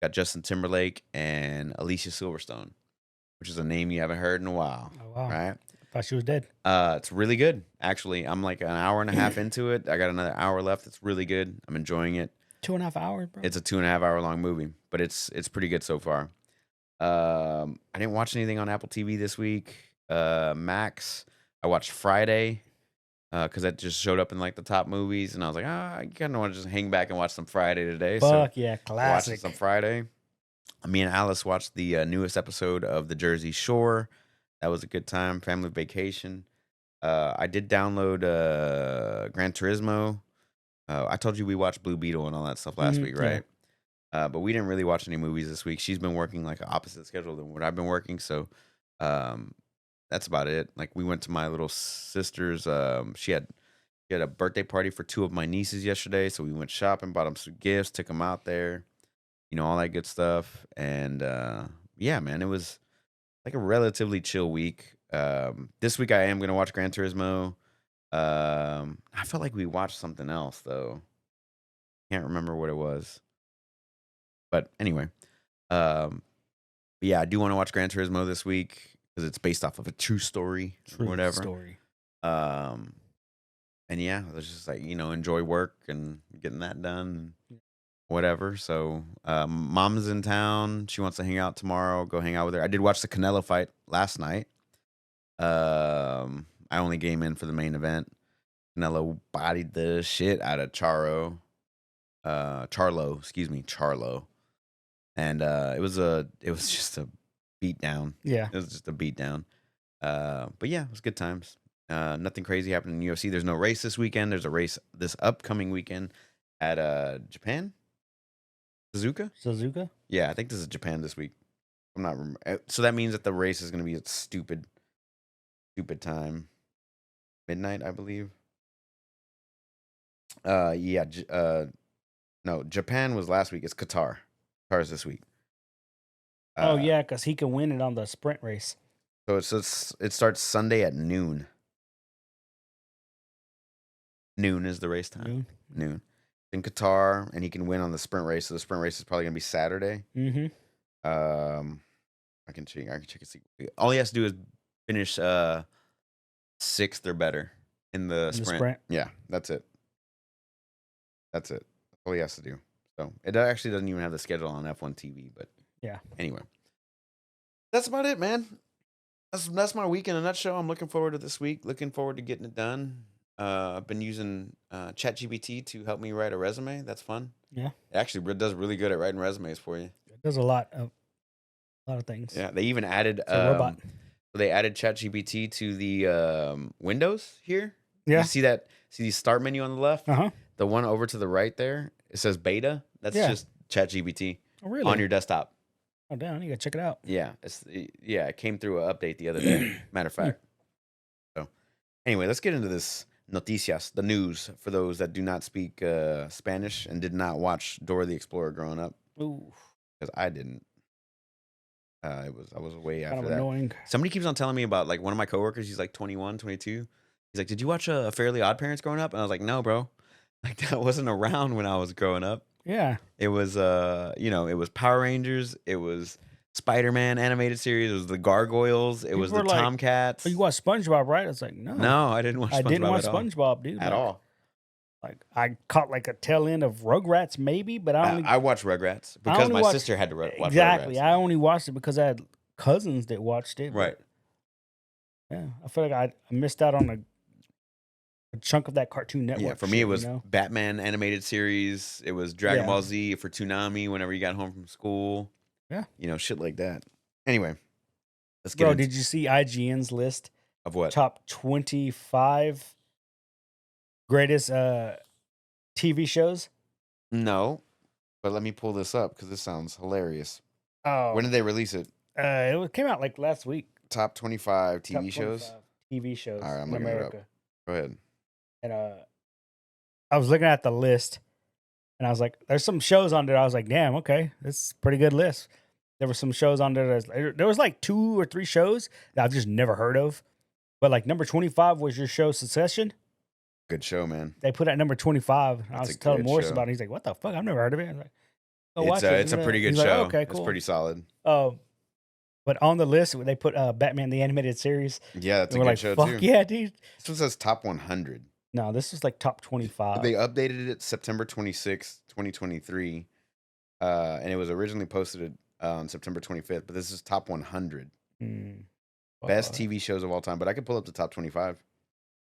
Got Justin Timberlake and Alicia Silverstone, which is a name you haven't heard in a while, Oh wow. right? Thought she was dead. It's really good, actually. I'm like an hour and a half into it. I got another hour left. It's really good. I'm enjoying it. 2.5 hours, bro. It's a 2.5 hour long movie, but it's pretty good so far. I didn't watch anything on Apple TV this week. Max, I watched Friday because that just showed up in like the top movies, and I was like, I kind of want to just hang back and watch some Friday today. Fuck yeah, Watching classic. some Friday. Me and Alice watched the newest episode of The Jersey Shore. That was a good time. Family vacation. I did download Gran Turismo. I told you we watched Blue Beetle and all that stuff last week, Yeah. right? But we didn't really watch any movies this week. She's been working like an opposite schedule than what I've been working, so that's about it. Like we went to my little sister's. She had a birthday party for 2 of my nieces yesterday, so we went shopping, bought them some gifts, took them out there, all that good stuff. And yeah, man, it was like a relatively chill week. This week I am gonna watch Gran Turismo. I felt like we watched something else though. Can't remember what it was. But anyway, but yeah, I do want to watch Gran Turismo this week because it's based off of a true story or whatever. Story. And yeah, let's just like enjoy work and getting that done, whatever. So, mom's in town. She wants to hang out tomorrow. Go hang out with her. I did watch the Canelo fight last night. I only came in for the main event. Canelo bodied the shit out of Charlo, Charlo. And it was just a beat down. Yeah. It was just a beat down. But yeah, it was good times. Nothing crazy happened in UFC. There's no race this weekend. There's a race this upcoming weekend at Japan. Suzuka? Yeah, I think this is Japan this week. I'm not so that means that the race is going to be at stupid time. Midnight, I believe. Yeah, no, Japan was last week. It's Qatar. Qatar's this week. Oh yeah, because he can win it on the sprint race. So it starts Sunday at noon. Noon is the race time. Noon. In Qatar, and he can win on the sprint race. So the sprint race is probably gonna be Saturday. Mm-hmm. I can check and see. All he has to do is finish 6th or better in the sprint. Yeah, that's it. That's all he has to do. So it actually doesn't even have the schedule on F1 TV, but yeah. Anyway, that's about it, man. That's my week in a nutshell. I'm looking forward to this week. Looking forward to getting it done. I've been using ChatGPT to help me write a resume. That's fun. Yeah. It actually does really good at writing resumes for you. It does a lot of things. Yeah, they even added a robot. They added ChatGPT to the Windows here. Yeah. You see that? See the start menu on the left? Uh-huh. The one over to the right there, it says beta. That's just ChatGPT on your desktop. Oh damn! You gotta check it out. Yeah, it came through an update the other day. Matter of fact. So, anyway, let's get into this noticias, the news for those that do not speak Spanish and did not watch Dora the Explorer growing up. Ooh, because I didn't. I was way after kind of that. annoying. Somebody keeps on telling me about like one of my coworkers. He's like 21, 22. He's like, "Did you watch a Fairly Odd Parents growing up?" And I was like, "No, bro. Like that wasn't around when I was growing up." Yeah. It was it was Power Rangers, it was Spider-Man animated series, it was the Gargoyles, it was the Tomcats. Oh, you watch SpongeBob, right? I was like, no. No, I didn't watch SpongeBob. I didn't watch SpongeBob, dude. At all. Like I caught like a tail end of Rugrats maybe, but I watched Rugrats because my sister had to watch exactly. Rugrats. I only watched it because I had cousins that watched it. Right. Yeah. I feel like I missed out on a chunk of that Cartoon Network. Yeah, for me it was Batman animated series. It was Dragon Ball Z for Toonami whenever you got home from school. Yeah. Shit like that. Anyway, let's get Bro, did you see IGN's list of what? Top 25 greatest TV shows? No. But let me pull this up because this sounds hilarious. Oh. When did they release it? It came out like last week. Top 25 TV shows? TV shows All right, I'm in looking America. it up. Go ahead. And I was looking at the list, and I was like, "There's some shows on there." I was like, "Damn, okay, this is a pretty good list." There were some shows on there. There was like 2 or 3 shows that I've just never heard of, but like number 25 was your show Succession. Good show, man. They put at number 25. And I was telling Morris show. about it. He's like, "What the fuck? I've never heard of it." I was like, Oh, watch It's a it. pretty good He's like, show. okay, It's cool. pretty solid. But on the list, they put Batman the Animated Series. Yeah, that's a And we're good like, show fuck too. yeah, dude. This one says top 100. No, this was like top 25. They updated it September 26th, 2023. And it was originally posted on September 25th, but this is top 100. Best TV shows of all time. But I could pull up the top 25.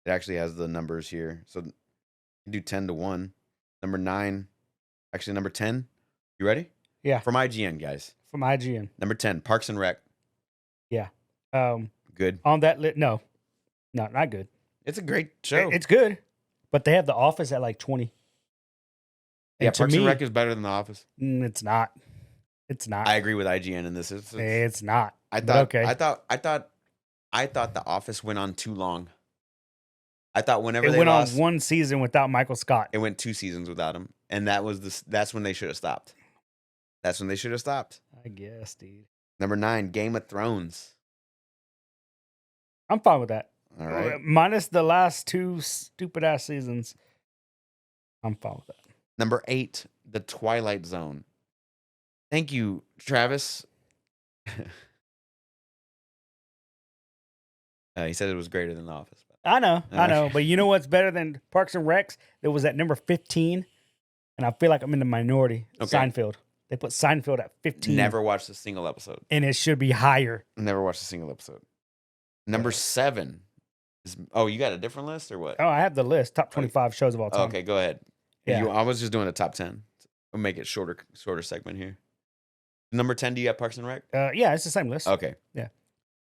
It actually has the numbers here. So you can do 10 to 1. Number 9. Actually, number 10. You ready? Yeah. From IGN, guys. From IGN. Number 10, Parks and Rec. Yeah. Good. On that list, no, not good. It's a great show. It's good, but they have The Office at like 20. Yeah, to Parks me, and Rec is better than The Office. It's not. It's not. I agree with IGN in this. It's not. I But thought. okay. I thought The Office went on too long. I thought whenever It they went lost, on one season without Michael Scott. it went 2 seasons without him, and that's when they should have stopped. That's when they should have stopped. I guess, dude. Number 9, Game of Thrones. I'm fine with that. All right. Minus the last 2 stupid ass seasons. I'm fine with that. Number 8, The Twilight Zone. Thank you, Travis. He said it was greater than The Office. I know. Okay. But you know what's better than Parks and Recs? It was at number 15, and I feel like I'm in the minority. Okay. Seinfeld. They put Seinfeld at 15. Never watched a single episode. And it should be higher. Never watched a single episode. Number 7 is. Oh, you got a different list or what? Oh, I have the list. Top 25 shows of all time. Okay, go ahead. Yeah. I was just doing a top 10. We'll make it shorter segment here. Number 10, do you have Parks and Rec? Yeah, it's the same list. Okay. Yeah.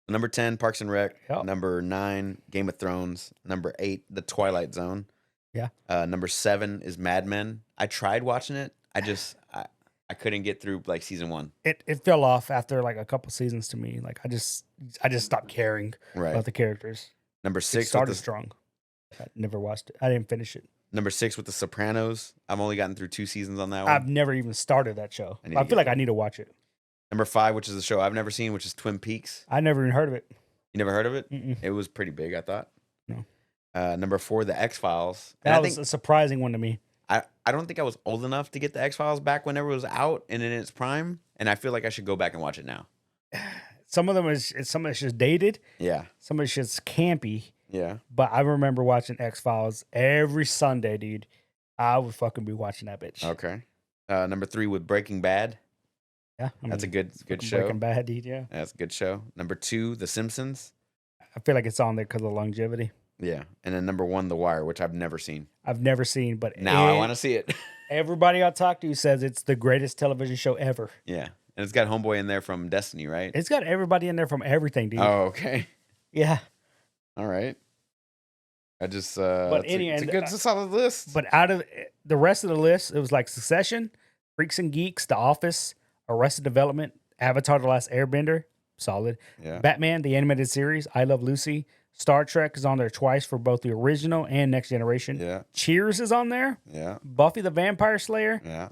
Number 10, Parks and Rec. Yep. Number 9, Game of Thrones. Number 8, The Twilight Zone. Yeah. Number 7 is Mad Men. I tried watching it. I couldn't get through like season 1. It fell off after like a couple seasons to me. Like I just stopped caring Right. about the characters. Number It 6 started with the, strong. I never watched it. I didn't finish it. Number 6 with The Sopranos. I've only gotten through 2 seasons on that one. I've never even started that show. I need I to feel get like there. I need to watch it. Number 5, which is a show I've never seen, which is Twin Peaks. I never even heard of it. You never heard of it? Mm-mm. It was pretty big, I thought. No. Number 4, The X-Files. That I was think a surprising one to me. I don't think I was old enough to get The X-Files back whenever it was out and in its prime, and I feel like I should go back and watch it now. Some of them is just dated. Yeah. Some of it's just campy. Yeah. But I remember watching X-Files every Sunday, dude. I would fucking be watching that bitch. Okay. Number 3 with Breaking Bad. Yeah. That's a good fucking show. Breaking Bad, dude. Yeah. That's a good show. Number 2, The Simpsons. I feel like it's on there because of longevity. Yeah. And then number 1, The Wire, which I've never seen. I've never seen, but Now I want to see it. everybody I talk to says it's the greatest television show ever. Yeah. And it's got Homeboy in there from Destiny, right? It's got everybody in there from everything, dude. Oh, okay. Yeah. All right. I just But it's a solid list. But out of the rest of the list, it was like Succession, Freaks and Geeks, The Office, Arrested Development, Avatar: The Last Airbender, solid. Yeah. Batman the Animated Series, I Love Lucy. Star Trek is on there twice for both the original and Next Generation. Yeah. Cheers is on there. Yeah. Buffy the Vampire Slayer, Yeah.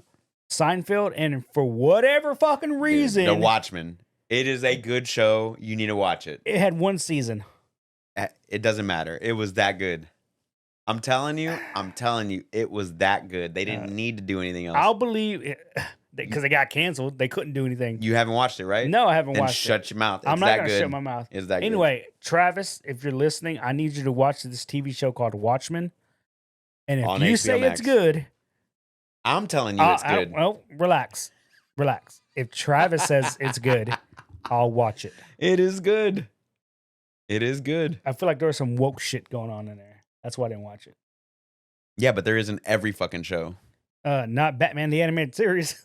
Seinfeld, and for whatever fucking Dude, reason, The Watchmen. It is a good show. You need to watch it. it had one season. It doesn't matter. It was that good. I'm telling you, it was that good. They didn't need to do anything else. I'll believe it because they got canceled. They couldn't do anything. You haven't watched it, right? No, I haven't Then watched it. shut your mouth. It's I'm not that gonna good. shut my mouth. It's that good. Anyway, Travis, if you're listening, I need you to watch this TV show called Watchmen. And if On you HBO say Max. it's good, I'm telling you, it's good. well, relax. If Travis says it's good, I'll watch it. It is good. It is good. I feel like there was some woke shit going on in there. That's why I didn't watch it. Yeah, but there isn't every fucking show. Not Batman the Animated Series.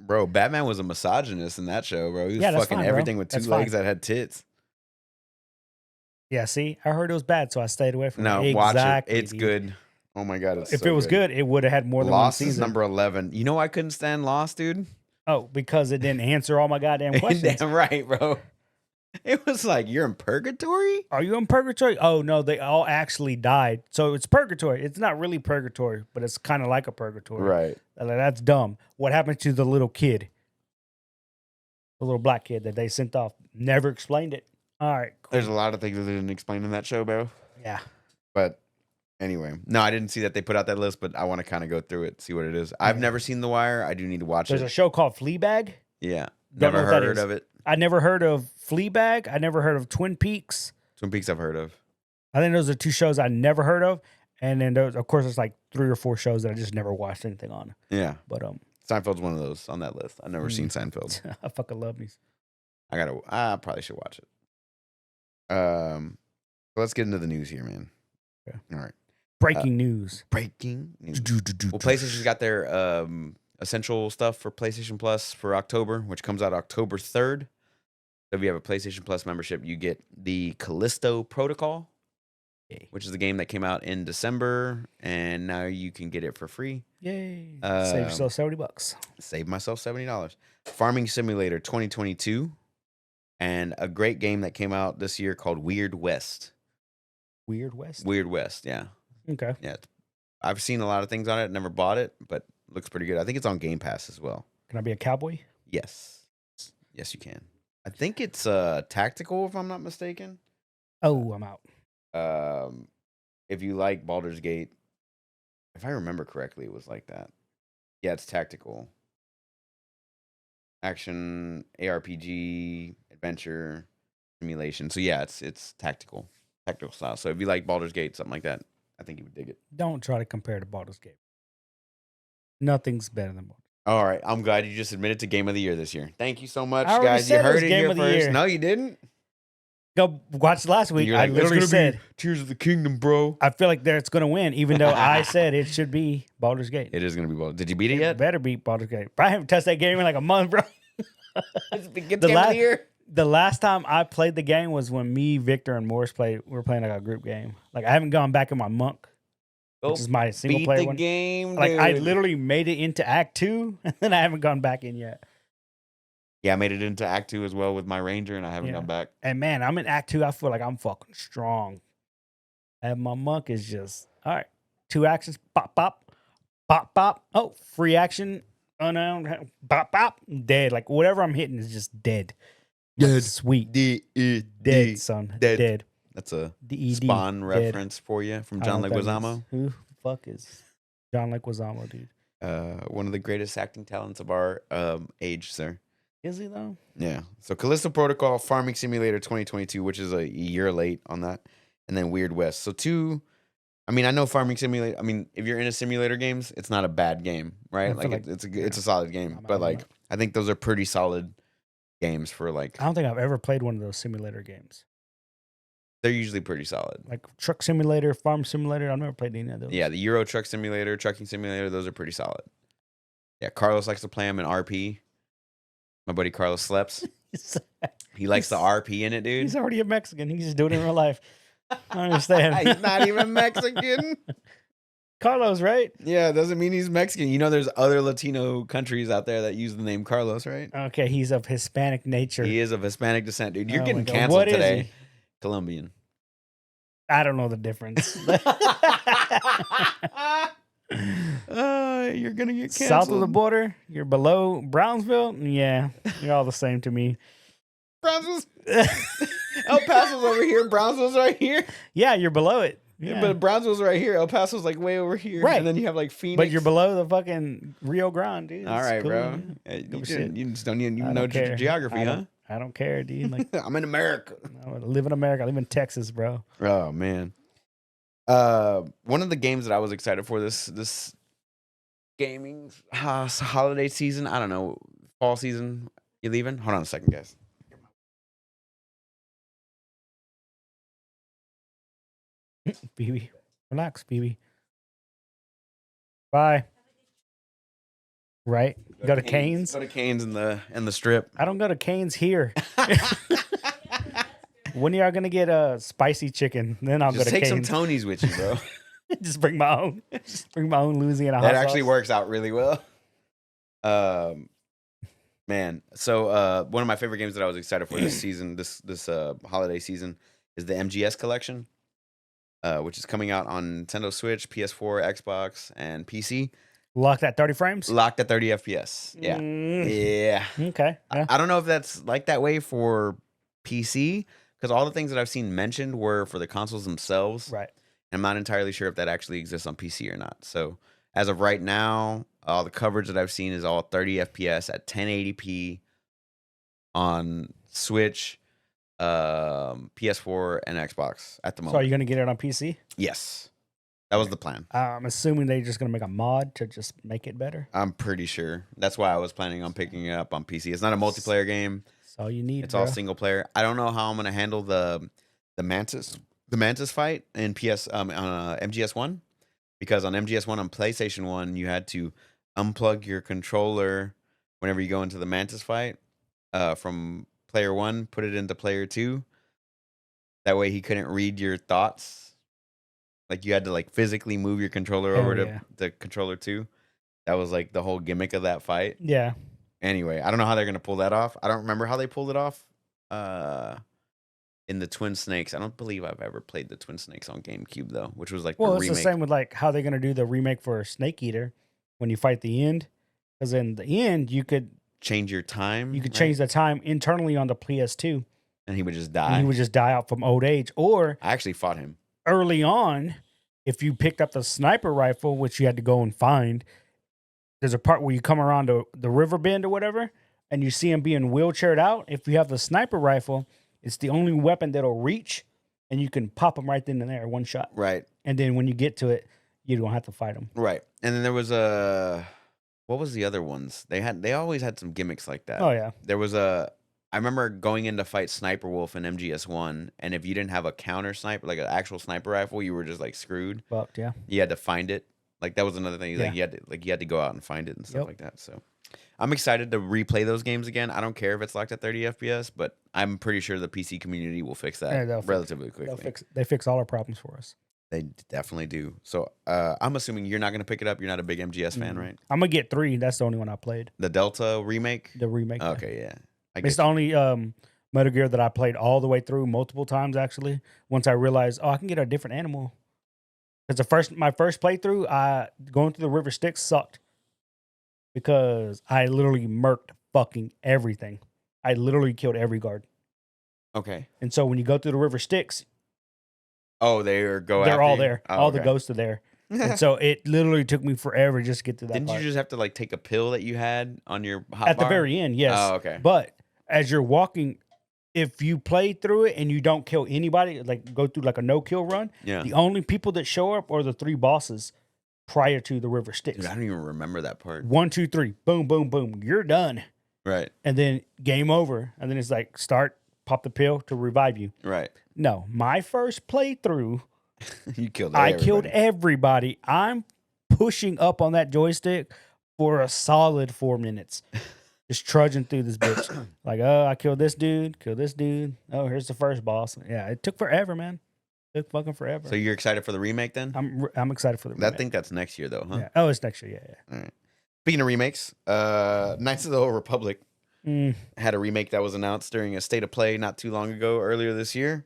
Bro, Batman was a misogynist in that show, bro. He was Yeah, that's fucking fine, bro. everything with 2 That's legs fine. that had tits. Yeah, see, I heard it was bad, so I stayed away from No, it. watch it. Exactly, It's dude. good. Oh my god, it's If so it was good, it would have had more than Lost one is season. number 11. You know why I couldn't stand Lost, dude? Oh, because it didn't answer all my goddamn questions. Damn right, bro. It was like, you're in purgatory? Are you in purgatory? Oh no, they all actually died. So it's purgatory. It's not really purgatory, but it's kind of like a purgatory. Right. Like, that's dumb. What happened to the little kid? The little black kid that they sent off. Never explained it. All right. Cool. There's a lot of things that they didn't explain in that show, bro. Yeah. But Anyway, no, I didn't see that they put out that list, but I want to kind of go through it, see what it is. I've Yeah. never seen The Wire. I do need to watch There's a it. show called Fleabag. Yeah, Don't know never what that heard is. of it. I never heard of Fleabag. I never heard of Twin Peaks. Twin Peaks I've heard of. I think those are 2 shows I never heard of. And then of course, there's like 3 or 4 shows that I just never watched anything on. Yeah, But Seinfeld's one of those on that list. I've never seen Seinfeld. I fucking love me. I probably should watch it. Let's get into the news here, man. Okay. All right. Breaking news. Breaking news. Well, PlayStation's got their essential stuff for PlayStation Plus for October, which comes out October 3rd. So if you have a PlayStation Plus membership, you get the Callisto Protocol, Yay. which is the game that came out in December, and now you can get it for free. Yay. Save yourself $70. Save myself $70. Farming Simulator 2022, and a great game that came out this year called Weird West. Weird West? Weird West, yeah. Okay. Yeah. I've seen a lot of things on it, never bought it, but looks pretty good. I think it's on Game Pass as well. Can I be a cowboy? Yes. Yes, you can. I think it's tactical, if I'm not mistaken. Oh, I'm out. If you like Baldur's Gate, if I remember correctly, it was like that. Yeah, it's tactical. Action, ARPG, adventure, simulation. So yeah, it's tactical style. So if you like Baldur's Gate, something like that, I think you would dig it. Don't try to compare to Baldur's Gate. Nothing's better than Baldur's. All right, I'm glad you just admitted to Game of the Year this year. Thank you so much, I already guys. You said it was heard it Game here of the first. Year. No, you didn't. Go watch last week. You're I like, "It's literally gonna be said Tears of the Kingdom, bro. I feel like it's going to win, even though I said it should be Baldur's Gate. It is gonna be Baldur's. Did you beat it yet? Better beat Baldur's Gate. But I haven't touched that game in like a month, bro. It's the The The last time I played the game was when me, Victor, and Morris played. We were playing like a group game. Like I haven't gone back in my monk, which is my single beat player the one. game. Like I dude. literally made it into Act 2, and then I haven't gone back in yet. Yeah, I made it into Act 2 as well with my Ranger, and I haven't Yeah. gone back. And man, I'm in Act 2. I feel like I'm fucking strong. And my monk is just all right. 2 actions, pop, pop, pop, pop. Oh, free action, unarmed, pop, pop, dead. Like whatever I'm hitting is just dead. Dead. Sweet. Dead, Dead, son. dead. Dead. That's a DED. Spawn Dead. reference for you from I John don't know what that Leguizamo. means. Who the fuck is John Leguizamo, dude? One of the greatest acting talents of our age, sir. Is he though? Yeah. So Callisto Protocol, Farming Simulator 2022, which is a year late on that, and then Weird West. So I mean, I know Farming Simulator. I mean, if you're into simulator games, it's not a bad game, right? I feel like- It's a solid game. I'm But out. like, I think those are pretty solid games for like. I don't think I've ever played one of those simulator games. They're usually pretty solid. Like Truck Simulator, Farm Simulator. I've never played any of those. Yeah, the Euro Truck Simulator, Trucking Simulator, those are pretty solid. Yeah, Carlos likes to play them in RP. My buddy Carlos Sleps. He likes the RP in it, dude. He's already a Mexican. He's just doing it in real life. I understand. He's not even Mexican. Carlos, right? Yeah, it doesn't mean he's Mexican. You know, there's other Latino countries out there that use the name Carlos, right? Okay, he's of Hispanic nature. He is of Hispanic descent, dude. You're Oh my getting God. canceled What is today. he? Colombian. I don't know the difference. You're gonna get canceled. South of the border, you're below Brownsville. Yeah, you're all the same to me. Brownsville's El Paso's over here. Brownsville's right here. Yeah, you're below it. Yeah. But Brownsville's right here. El Paso's like way over here. Right. And then you have like Phoenix. But you're below the fucking Rio Grande, dude. All It's right, cool, bro. man. You, shit. you just don't even I know don't care. geography, I huh? don't- I don't care, dude. Like, I'm in America. I live in America. I live in Texas, bro. Oh man. One of the games that I was excited for this gaming holiday season. I don't know, fall season. You leaving? Hold on a second, guys. BB. Relax, BB. Bye. Right? Go to Cane's. Go to Cane's in the strip. I don't go to Cane's here. When are y'all gonna get a spicy chicken? Then I'll Just go to take some Cane's. Tonys with you, bro. Just bring my own. Just bring my own Louisiana hot That actually sauce. works out really well. Man. So one of my favorite games that I was excited for this season, this holiday season, is the MGS collection, which is coming out on Nintendo Switch, PS4, Xbox, and PC. Locked at 30 frames. Locked at 30 FPS. Yeah. Yeah. Okay. Yeah. I don't know if that's like that way for PC, because all the things that I've seen mentioned were for the consoles themselves. Right. And I'm not entirely sure if that actually exists on PC or not. So as of right now, all the coverage that I've seen is all 30 FPS at 1080p on Switch, PS4, and Xbox at the So are moment. you gonna get it on PC? Yes, that was the plan. I'm assuming they're just gonna make a mod to just make it better. I'm pretty sure. That's why I was planning on picking it up on PC. It's not a multiplayer game. That's all you need. It's bro. all single player. I don't know how I'm gonna handle the Mantis fight in on MGS1, because on MGS1 on PlayStation 1 you had to unplug your controller whenever you go into the Mantis fight from player 1, put it into player 2. That way he couldn't read your thoughts. Like you had to like physically move your controller Hell over to yeah. the controller 2. That was like the whole gimmick of that fight. Yeah. Anyway, I don't know how they're gonna pull that off. I don't remember how they pulled it off. In the Twin Snakes, I don't believe I've ever played the Twin Snakes on GameCube though, which was like Well, the it's remake. the same with like how they're gonna do the remake for Snake Eater when you fight the end, because in the end you could Change your time. right? change the time internally on the PS2, and he would just and die. he would just die out from old age. Or I actually fought him. early on, if you picked up the sniper rifle, which you had to go and find, there's a part where you come around the river bend or whatever, and you see him being wheelchaired out. If you have the sniper rifle, it's the only weapon that'll reach, and you can pop him right then and there, one shot. Right, And then when you get to it, you don't have to fight him. right. And then there was what was the other ones? They always had some gimmicks like that. Oh yeah, There was I remember going in to fight Sniper Wolf in MGS1, and if you didn't have a counter sniper, like an actual sniper rifle, you were just like screwed. fucked. Yeah, You had to find it. Like that was another thing. Like Yeah. you had to go out and find it and stuff Yep. like that. So I'm excited to replay those games again. I don't care if it's locked at 30 FPS, but I'm pretty sure the PC community will fix that Yeah, they'll fix- relatively quickly. they fix all our problems for us. They definitely do. So I'm assuming you're not going to pick it up. You're not a big MGS fan, Mm. right? I'm gonna get 3. That's the only one I played. The Delta remake. The remake. yeah. Okay, yeah. I It's guess the only Metal Gear that I played all the way through multiple times. Actually, once I realized, I can get a different animal. Because my first playthrough, going through the River Styx sucked because I literally murked fucking everything. I literally killed every guard. okay. And so when you go through the River Styx, Oh, they're they're all you? there. Oh, All the okay. ghosts are there. And so it literally took me forever just to get to that Didn't part. you just have to like take a pill that you had on your hot At the bar? very end, yes. Oh, okay. But as you're walking, if you play through it and you don't kill anybody, like go through like a no kill run, Yeah. the only people that show up are the 3 bosses prior to the River Styx. Dude, I don't even remember that part. 1, 2, 3, boom, boom, boom, you're done, Right. and then game over, and then it's like start, pop the pill to revive you. Right. No, my first playthrough, You killed I everybody. killed everybody. I'm pushing up on that joystick for a solid 4 minutes. Just trudging through this bitch. Like, oh, I killed this dude, killed this dude. Oh, here's the first boss. Yeah, it took forever, man. It took fucking forever. So you're excited for the remake then? I'm excited for the I remake. think that's next year though, huh? Yeah. Oh, it's next year. Yeah, All right. Speaking of remakes, Knights of the Old Republic yeah. had a remake that was announced during a state of play not too long ago, earlier this year.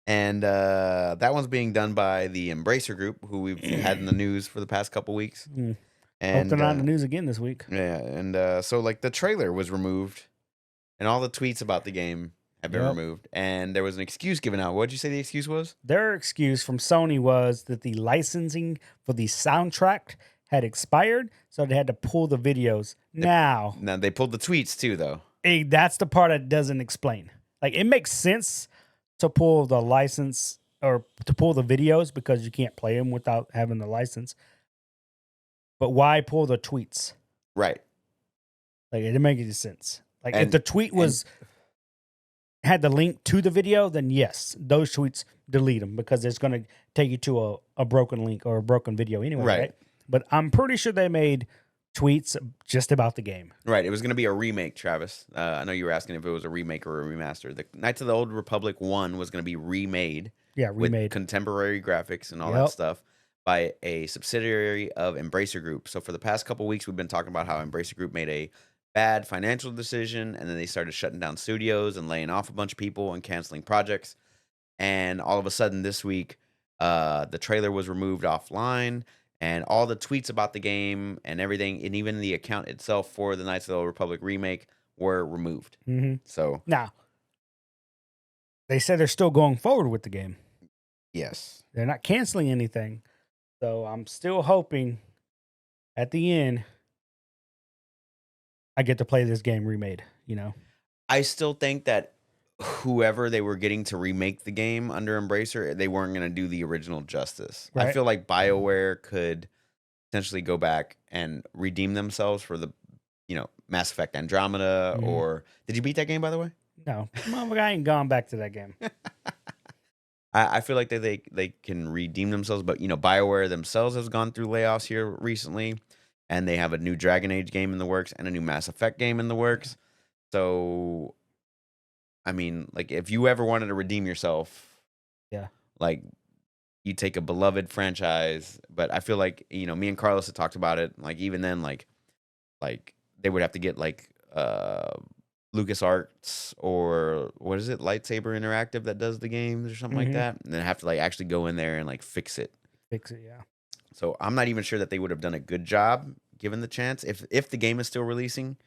And that one's being done by the Embracer Group, who we've had in the news for the past couple weeks. Mm. Hope And they're not in the news again this week. yeah, and so like the trailer was removed, and all the tweets about the game have been Yep. removed, and there was an excuse given out. What did you say the excuse was? Their excuse from Sony was that the licensing for the soundtrack had expired, so they had to pull the videos. Now, Now they pulled the tweets too, though. that's the part that doesn't explain. Like, it makes sense to pull the license or to pull the videos because you can't play them without having the license. But why pull the tweets? Right. Like, it didn't make any sense. Like, if And- the tweet was had the link to the video, then yes, those tweets, delete them because it's going to take you to a broken link or a broken video anyway, Right. right? But I'm pretty sure they made tweets just about the game. Right. It was going to be a remake, Travis. I know you were asking if it was a remake or a remaster. The Knights of the Old Republic 1 was going to be remade Yeah, with remade. contemporary graphics and all that Yep. stuff by a subsidiary of Embracer Group. So for the past couple weeks, we've been talking about how Embracer Group made a bad financial decision, and then they started shutting down studios and laying off a bunch of people and canceling projects. And all of a sudden this week, the trailer was removed offline, and all the tweets about the game and everything, and even the account itself for the Knights of the Old Republic remake were removed. hmm So Now, they said they're still going forward with the game. Yes. They're not canceling anything. So I'm still hoping at the end I get to play this game remade, you know? I still think that whoever they were getting to remake the game under Embracer, they weren't going to do the original justice. I Right. feel like BioWare could potentially go back and redeem themselves for the, Mass Effect Andromeda Mhm. or did you beat that game by the way? No, motherfucker, I ain't gone back to that game. I feel like that they can redeem themselves, but BioWare themselves has gone through layoffs here recently, and they have a new Dragon Age game in the works and a new Mass Effect game in the works. So, I mean, like if you ever wanted to redeem yourself, Yeah. like you take a beloved franchise, but I feel like me and Carlos had talked about it. Like even then, like they would have to get like LucasArts or what is it, Lightsaber Interactive that does the games or something like Mhm. that, and then have to like actually go in there and like fix it. Fix it, yeah. So I'm not even sure that they would have done a good job given the chance if the game is still releasing,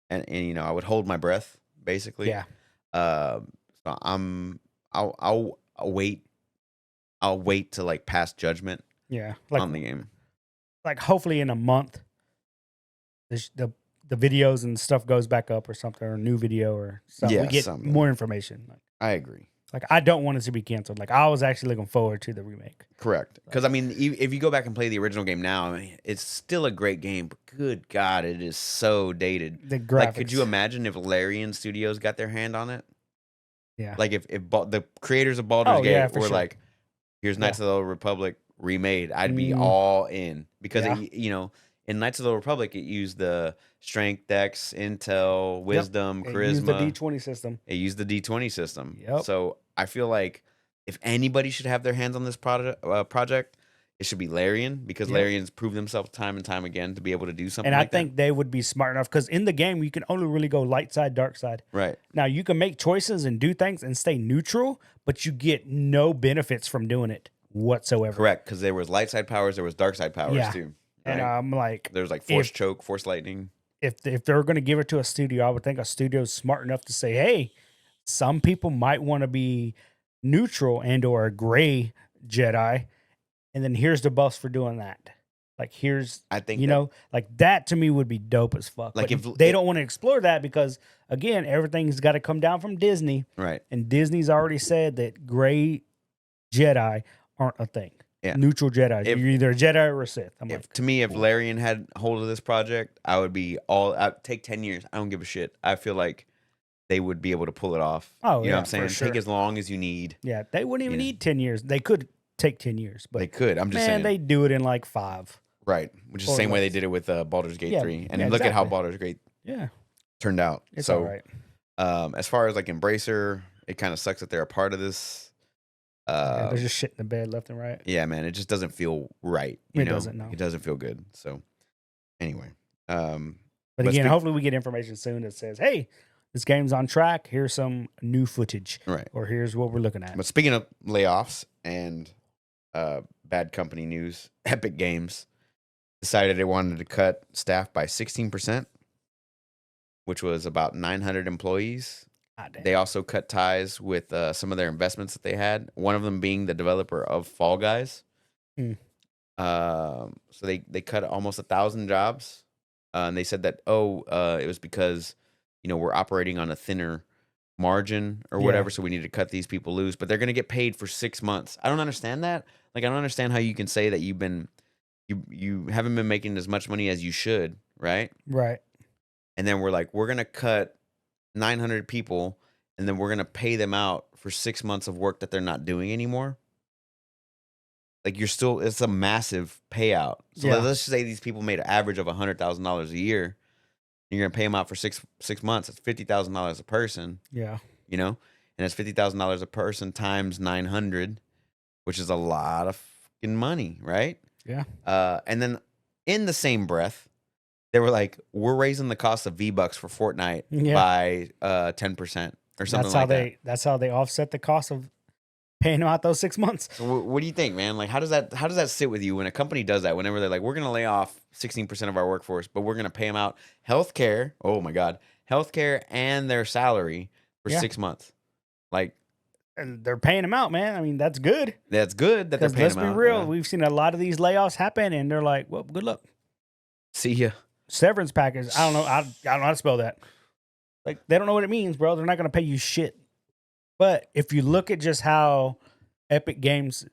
and I would hold my breath basically. Yeah. So I'll wait. I'll wait to like pass judgment Yeah. on the game. Like hopefully in a month the videos and stuff goes back up or something, or a new video or something. Yeah, We get something. more information. I agree. Like I don't want it to be canceled. Like I was actually looking forward to the remake. Correct. Because I mean, if you go back and play the original game now, I mean, it's still a great game. But good God, it is so dated. The graphics. Like, could you imagine if Larian Studios got their hand on it? Yeah. Like if the creators of Baldur's Oh, Gate yeah, for were sure. like, "Here's Knights of the Old Republic remade," I'd be Mm. all in because Yeah. in Knights of the Old Republic it used the strength, dex, intel, wisdom, It charisma. used the D20 system. It used the D20 system. Yep. So I feel like if anybody should have their hands on this project, it should be Larian because Yep. Larian's proved themselves time and time again to be able to do something And I like think they would be smart enough because in the game you can only really go light side, dark side. that. Right. Now you can make choices and do things and stay neutral, but you get no benefits from doing it whatsoever. Correct. Because there was light side powers, there was dark side powers Yeah. too. And Right? I'm like, There was like force choke, force lightning. if they're going to give it to a studio, I would think a studio's smart enough to say, hey, some people might want to be neutral and or a gray Jedi, and then here's the buffs for doing that. Like here's, I think like that to me would be dope as fuck. Like, But if- they don't want to explore that because again, everything's got to come down from Disney, right. and Disney's already said that gray Jedi aren't a thing. Yeah. Neutral Jedi. If- You're either a Jedi or a Sith. I'm like, To me, if Larian had hold of this project, I would be I'd take 10 years. I don't give a shit. I feel like they would be able to pull it off. Oh, you know yeah, what I'm for saying? sure. Take as long as you need. yeah, they wouldn't even You know. need 10 years. They could take 10 years, but They could. I'm just man, saying. they do it in like 5. Right. Which is the Or same way they less. did it with Baldur's Gate Yeah, 3. And yeah, look at how exactly. Baldur's Gate Yeah, turned out. it's So, all right. as far as like Embracer, it kind of sucks that they're a part of this. Yeah, they're just shit in the bed left and right. Yeah, man, it just doesn't feel right. It doesn't, no. It doesn't feel good. So, anyway, But But again, speak- hopefully we get information soon that says, hey, this game's on track. Here's some new footage, right. or here's what we're looking at. But speaking of layoffs and bad company news, Epic Games decided they wanted to cut staff by 16%, which was about 900 employees. God damn. They also cut ties with some of their investments that they had. One of them being the developer of Fall Guys. Hmm. So they cut almost 1,000 jobs, and they said that it was because we're operating on a thinner margin or Yeah. whatever, so we need to cut these people loose. But they're going to get paid for 6 months. I don't understand that. Like I don't understand how you can say that you haven't been making as much money as you should, right? Right. And then we're going to cut 900 people, and then we're going to pay them out for 6 months of work that they're not doing anymore. Like it's a massive payout. So Yeah. let's just say these people made an average of $100,000 a year. You're going to pay them out for six months. It's $50,000 a person, Yeah. and it's $50,000 a person times 900, which is a lot of fucking money, right? Yeah. And then in the same breath, they were like, we're raising the cost of V-Bucks for Fortnite Yeah. by 10% or something That's how they offset the cost of paying them out those 6 months. So what do you think, man? Like, how does that sit with you when a company does that? Whenever they're like, we're going to lay off 16% of our workforce, but we're going to pay them out healthcare. Oh my God, healthcare and their salary for Yeah. 6 months. Like, and they're paying them out, man. I mean, that's good. That's good that they're Because paying let's them be out. real, yeah. we've seen a lot of these layoffs happen, and they're like, "Well, good luck." See ya. Severance package. I don't know. I don't know how to spell that. Like they don't know what it means, bro. They're not going to pay you shit. But if you look at just how Epic Games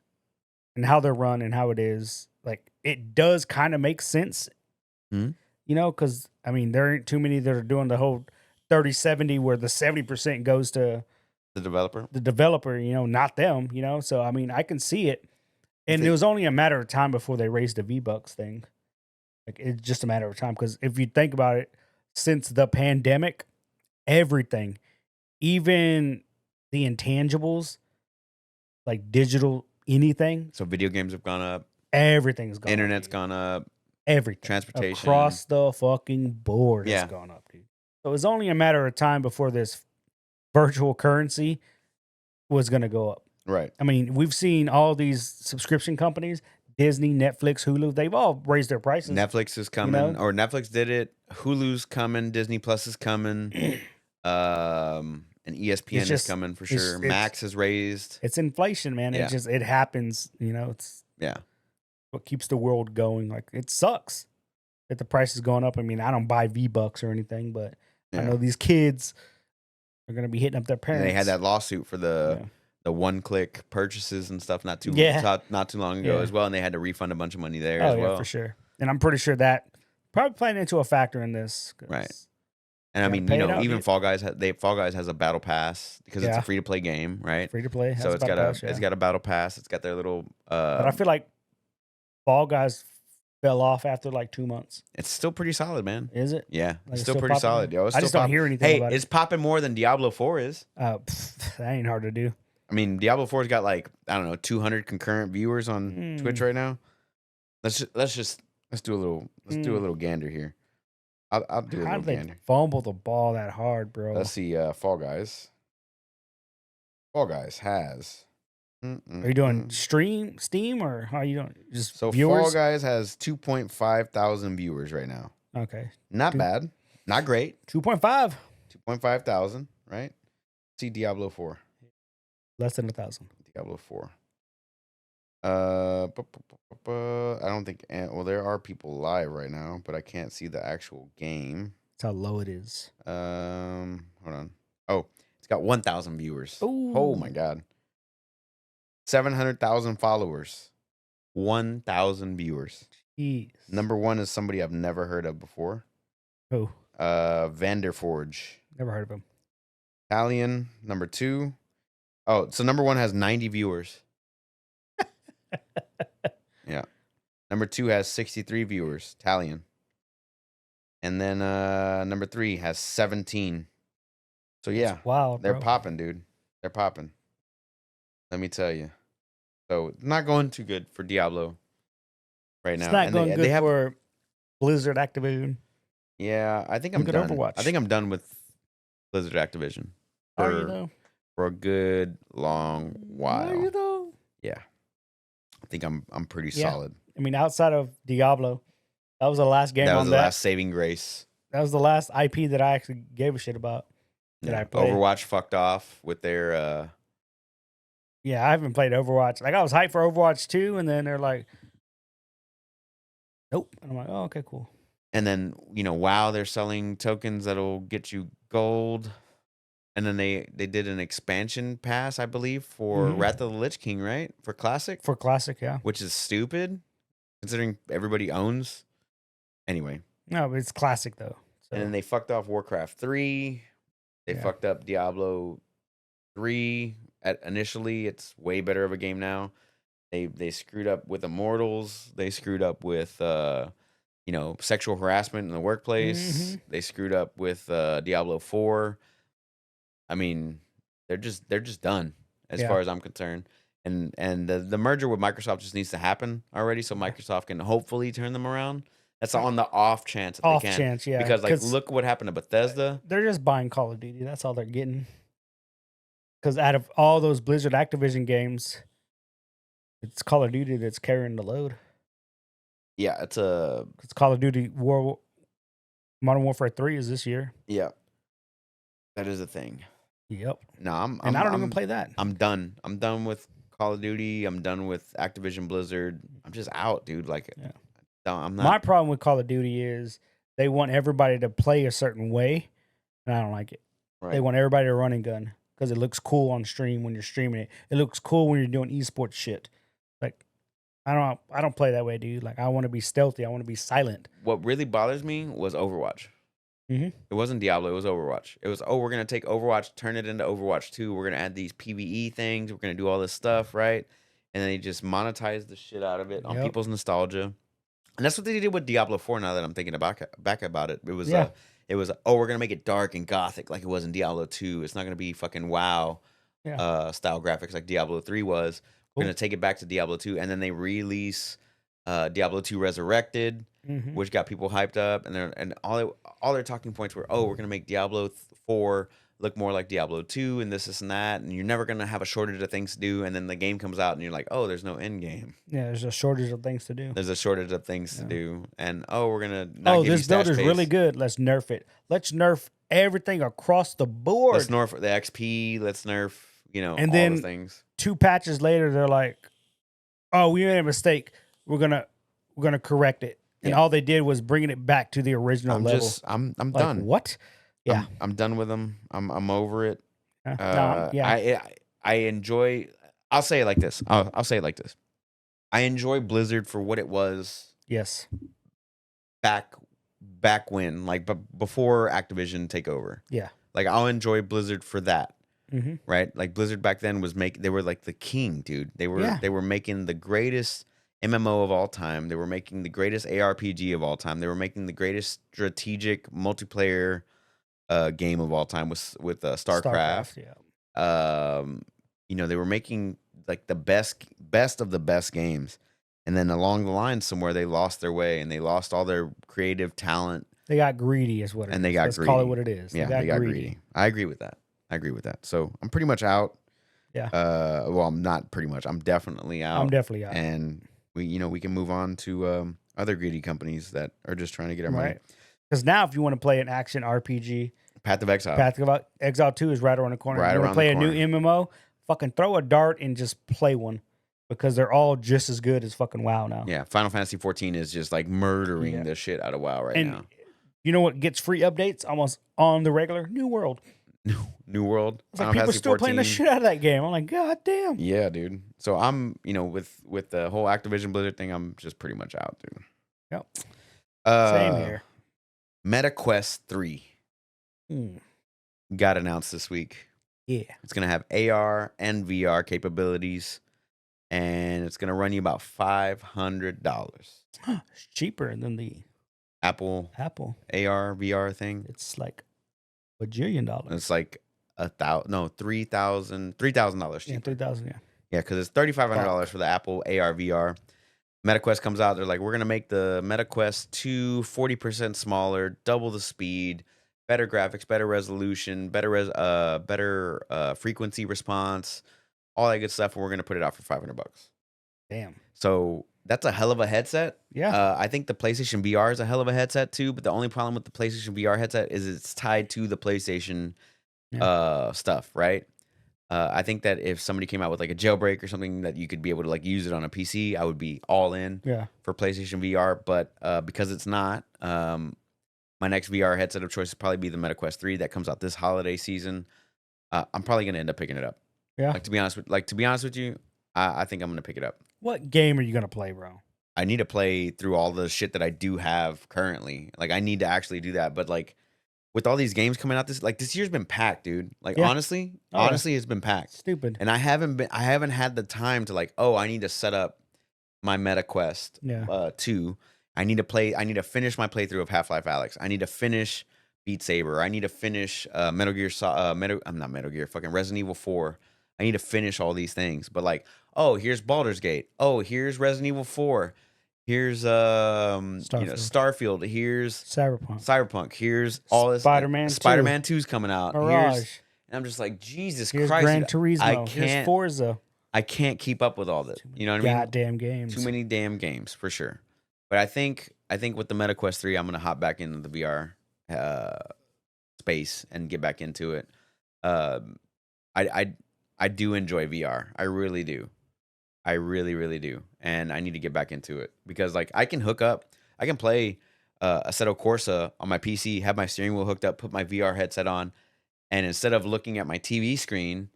and how they're run and how it is, like it does kind of make sense. Mhm. You know, because I mean, there ain't too many that are doing the whole 30-70 where the 70% goes to The developer. the developer, you know, not them, you know. So I mean, I can see it. And they- it was only a matter of time before they raised the V-Bucks thing. Like it's just a matter of time. Because if you think about it, since the pandemic, everything, even the intangibles, like digital anything, So video games have gone up. everything's gone Internet's up. gone up. Everything. Transportation. Across the fucking board Yeah. has gone up, dude. So it was only a matter of time before this virtual currency was going to go up. Right. I mean, we've seen all these subscription companies, Disney, Netflix, Hulu, they've all raised their prices. Netflix is coming, know? or Netflix did it. Hulu's coming. Disney Plus is coming. And ESPN is just- coming for it's- sure. it's- Max is raised. It's inflation, man. Yeah. It happens, you know, it's Yeah. what keeps the world going. Like it sucks that the price is going up. I mean, I don't buy V-Bucks or anything, but I Yeah. know these kids are going to be hitting up their And parents. they had that lawsuit for the Yeah. one-click purchases and stuff not too long ago Yeah. as well, and they had to refund a bunch of money there Oh, as yeah, well. for sure. And I'm pretty sure that probably playing into a factor in this. 'Cause Right. And I Gotta mean, pay you it know, out, even dude. Fall Guys has a battle pass because it's Yeah. a free to play game, right? Free to play. So it's got a battle pass. It's got their little. But I feel like Fall Guys fell off after like 2 months. It's still pretty solid, man. Is it? Yeah, Like, it's it's still still pretty popping? solid, yo. It's I still just don't pop- hear anything Hey, about it's popping more than Diablo 4 is. That ain't hard to do. I mean, Diablo 4's got like, I don't know, 200 concurrent viewers on Twitch right now. Let's do a little gander here. I'll do a How little did they gander. fumble the ball that hard, bro? Let's see. Fall Guys. Fall Guys has. Are you doing Steam, or how are you doing? Just So viewers? Fall Guys has 2.5 thousand viewers right now. Okay, Not bad. Not great. 2.5, 2.5 thousand, right? See Diablo 4. less than 1,000. Diablo 4. I don't think. Well, there are people live right now, but I can't see the actual game. That's how low it is. Hold on. Oh, it's got 1,000 viewers. Ooh. Oh my god. 700,000 followers. 1,000 viewers. Jeez. Number one is somebody I've never heard of before. Who? Vanderforge. Never heard of him. Italian. Number two. Oh, so number one has 90 viewers. Yeah. Number two has 63 viewers. Italian. And then number three has 17. So yeah, That's wild, they're bro. popping, dude. They're popping. Let me tell you. So not going too good for Diablo right now. It's not And going they good have, for Blizzard Activision. yeah, I think I'm Look at done. Overwatch. I think I'm done with Blizzard Activision Are you for, though? for a good long while. Are you though? Yeah. I think I'm pretty Yeah. solid. I mean, outside of Diablo, that was the last game That on was the that. last saving grace. That was the last IP that I actually gave a shit about. That I played. Overwatch fucked off with their Yeah, I haven't played Overwatch. Like I was hyped for Overwatch 2, and then they're like, nope. And I'm like, oh, okay, cool. and then, WoW, they're selling tokens that'll get you gold. And then they did an expansion pass, I believe, for Mhm. Wrath of the Lich King, right? For Classic, For Classic, yeah. which is stupid considering everybody owns. Anyway, No, but it's Classic though. So, and then they fucked off Warcraft 3. They Yeah. fucked up Diablo 3. Initially, it's way better of a game now. They screwed up with Immortals. They screwed up with sexual harassment in the workplace. Mhm. They screwed up with Diablo 4. I mean, they're just done as Yeah. far as I'm concerned. And the merger with Microsoft just needs to happen already, so Microsoft can hopefully turn them around. That's on the off chance that off they can. chance, yeah. Because look what happened to Bethesda. They're just buying Call of Duty. That's all they're getting. Because out of all those Blizzard Activision games, it's Call of Duty that's carrying the load. Yeah, it's It's Call of Duty Modern Warfare 3 is this year. yeah. That is a thing. Yep. No, I'm And I don't even I'm play that. I'm done. I'm done with Call of Duty. I'm done with Activision Blizzard. I'm just out, dude. Like, Yeah. I'm My not problem with Call of Duty is they want everybody to play a certain way, and I don't like it. They right. want everybody to run and gun because it looks cool on stream when you're streaming it. It looks cool when you're doing esports shit. Like I don't play that way, dude. Like I want to be stealthy. I want to be silent. What really bothers me was Overwatch. Mm-hmm. It wasn't Diablo. It was Overwatch. It was, we're gonna take Overwatch, turn it into Overwatch 2. We're gonna add these PVE things. We're gonna do all this stuff, right? And then they just monetize the shit out of it on Yep. people's nostalgia. And that's what they did with Diablo 4. Now that I'm thinking back about it, Yeah. it was we're gonna make it dark and gothic like it was in Diablo 2. It's not gonna be fucking WoW Yeah. style graphics like Diablo 3 was. We're Cool. gonna take it back to Diablo 2, and then they release Diablo 2 Resurrected, Mm-hmm. which got people hyped up, and all their talking points were, oh, we're gonna make Diablo 4 look more like Diablo 2 and this and that, and you're never gonna have a shortage of things to do. And then the game comes out, and you're like, oh, there's no end game. Yeah. There's a shortage of things to do. There's a shortage of things to Yeah. do, and oh, we're gonna not Oh, give you this build stash is really pace. good. Let's nerf it. Let's nerf everything across the board. Let's nerf the XP. Let's nerf, And all then those things. 2 patches later, they're like, "Oh, we made a mistake. We're gonna correct it." And Yeah. all they did was bringing it back to the original level. I'm Like, done. what? Yeah. I'm done with them. I'm over it. Yeah. I enjoy. I'll say it like this. I'll say it like this. I enjoy Blizzard for what it was Yes. back when, like, before Activision take over. Yeah. Like, I'll enjoy Blizzard for that, Mm-hmm. right? Like, Blizzard back then they were like the king, dude. They were making the greatest MMO of all time. They were making the greatest ARPG of all time. They were making the greatest strategic multiplayer game of all time with StarCraft. Yeah. They were making like the best of the best games. And then along the line somewhere they lost their way and they lost all their creative talent. They got greedy, is what it is. And they got Let's call it greedy. what it is. Yeah, they got greedy. I agree with that. So I'm pretty much out. Yeah. Well, I'm not pretty much. I'm definitely out. I'm definitely out. And we can move on to other greedy companies that are just trying to get our money. Right. Because now, if you want to play an action RPG, Path of Exile. Path of Exile 2 is right around the corner. Right you want around to play the a new MMO? Fucking throw a dart and just play one. Because they're all just as good as fucking WoW now. Yeah, Final Fantasy 14 is just like murdering Yeah. the shit out of WoW right And now. you know what gets free updates almost on the regular? New World. New World. It's like Final people Fantasy still playing the 14. shit out of that game. I'm like, God damn. Yeah, dude. So I'm, with the whole Activision Blizzard thing, I'm just pretty much out, dude. Yep. Uh, Same here. MetaQuest 3 got announced this week. Yeah. It's gonna have AR and VR capabilities, and it's gonna run you about $500. It's cheaper than the Apple Apple. AR VR thing. It's like $1,000,000,000. It's like $3,000 Yeah, cheaper. 3,000. Yeah. Yeah, because it's $3,500 for the Apple AR VR. MetaQuest comes out. They're like, we're gonna make the MetaQuest 2 40% smaller, double the speed, better graphics, better resolution, better frequency response, all that good stuff. And we're gonna put it out for $500. Damn. So that's a hell of a headset. Yeah. I think the PlayStation VR is a hell of a headset too. But the only problem with the PlayStation VR headset is it's tied to the PlayStation stuff, right? I think that if somebody came out with like a jailbreak or something that you could be able to like use it on a PC, I would be all in Yeah. for PlayStation VR. But because it's not, my next VR headset of choice would probably be the MetaQuest 3 that comes out this holiday season. I'm probably gonna end up picking it up. Yeah. To be honest with you, I think I'm gonna pick it up. What game are you gonna play, bro? I need to play through all the shit that I do have currently. Like I need to actually do that. But like with all these games coming out, this year's been packed, dude. Like Yeah. honestly, Oh, yeah. it's been packed. Stupid. And I haven't had the time to like, I need to set up my MetaQuest Yeah. 2. I need to finish my playthrough of Half-Life Alyx. I need to finish Beat Saber. I need to finish Metal Gear I'm not Metal Gear, fucking Resident Evil 4. I need to finish all these things. But like, here's Baldur's Gate. Here's Resident Evil 4. Here's Starfield. Here's Cyberpunk. Here's all this. Spider-Man 2. Spider-Man 2's coming out. Mirage. And I'm just like, Jesus Here's Christ. Gran dude, Turismo. Here's Forza. I can't keep up with all this. You know what I mean? Goddamn games. Too many damn games for sure. But I think with the MetaQuest 3, I'm gonna hop back into the VR space and get back into it. Um, I do enjoy VR. I really do. I really, really do, and I need to get back into it because like I can play Assetto Corsa on my PC, have my steering wheel hooked up, put my VR headset on, and instead of looking at my TV screen,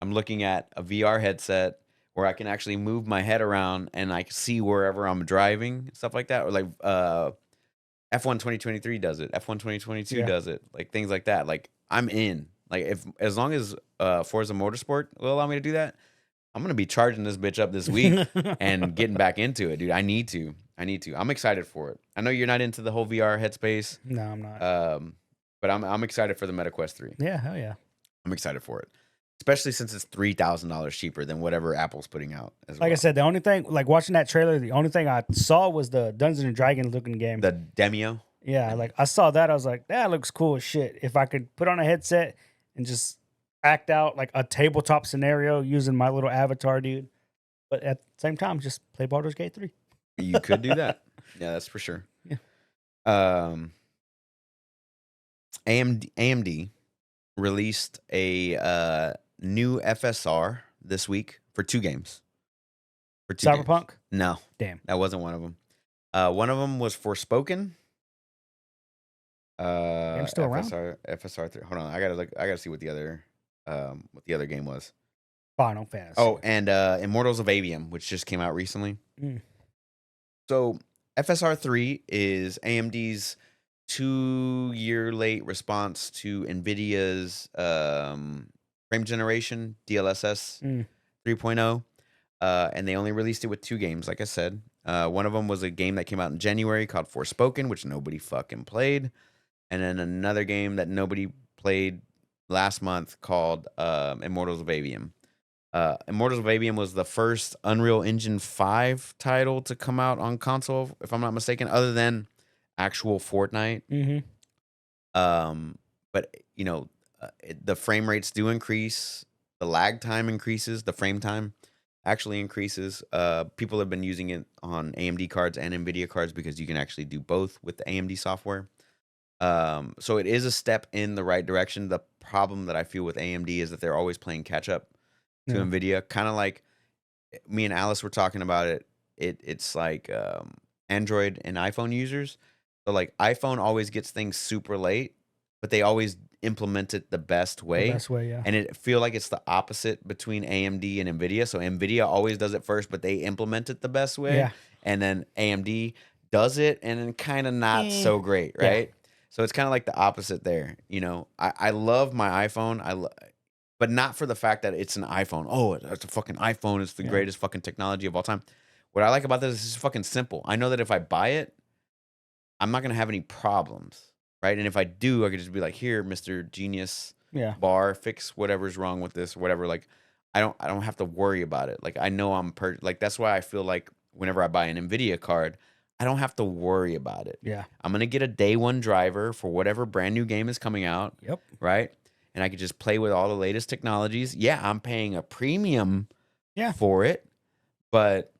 I'm looking at a VR headset where I can actually move my head around and I can see wherever I'm driving, stuff like that. Or like F1 2023 does it, F1 2022 Yeah. does it, like things like that. Like I'm in. Like if as long as Forza Motorsport will allow me to do that, I'm gonna be charging this bitch up this week and getting back into it, dude. I need to. I need to. I'm excited for it. I know you're not into the whole VR headspace, No, I'm not. but I'm excited for the MetaQuest 3. Yeah, hell yeah. I'm excited for it, especially since it's $3,000 cheaper than whatever Apple's putting out as Like I well. said, the only thing, like watching that trailer, the only thing I saw was the Dungeons and Dragons looking game. The Demio. Yeah, like I saw that, I was like, that looks cool as shit. If I could put on a headset and just act out like a tabletop scenario using my little avatar, dude. But at the same time, just play Baldur's Gate 3. You could do that. Yeah, that's for sure. Yeah. AMD released a new FSR this week for 2 games. For 2 games. Cyberpunk? No, Damn. that wasn't one of them. One of them was Forspoken. Game's still around? FSR 3. Hold on, I gotta see what the other game was. Final Fantasy. Oh, and Immortals of Aveum, which just came out recently. Mm. So FSR 3 is AMD's 2-year late response to NVIDIA's frame generation, DLSS 3.0. And they only released it with 2 games, like I said. One of them was a game that came out in January called Forspoken, which nobody fucking played. And then another game that nobody played last month called Immortals of Aveum. Immortals of Aveum was the first Unreal Engine 5 title to come out on console, if I'm not mistaken, other than actual Fortnite. Mm-hmm. But, you know, the frame rates do increase. The lag time increases. The frame time actually increases. People have been using it on AMD cards and NVIDIA cards because you can actually do both with the AMD software. So it is a step in the right direction. The problem that I feel with AMD is that they're always playing catch up to Yeah. NVIDIA. Kind of like me and Alice were talking about it. It's like Android and iPhone users. So like iPhone always gets things super late, but they always implement it the best way. The best way, yeah. And it feel like it's the opposite between AMD and NVIDIA. So NVIDIA always does it first, but they implement it the best way. Yeah. And then AMD does it and then kind of not so great, Yeah. right? So it's kind of like the opposite there. You know, I love my iPhone. But not for the fact that it's an iPhone. Oh, it's a fucking iPhone. It's the Yeah. greatest fucking technology of all time. What I like about this is it's fucking simple. I know that if I buy it, I'm not gonna have any problems, right? And if I do, I could just be like, "Here, Mr. Genius Yeah. Bar, fix whatever's wrong with this, whatever." Like, I don't have to worry about it. Like, I know like that's why I feel like whenever I buy an Nvidia card, I don't have to worry about it. Yeah. I'm gonna get a day one driver for whatever brand new game is coming out, Yep. right? And I could just play with all the latest technologies. Yeah, I'm paying a premium Yeah. for it, but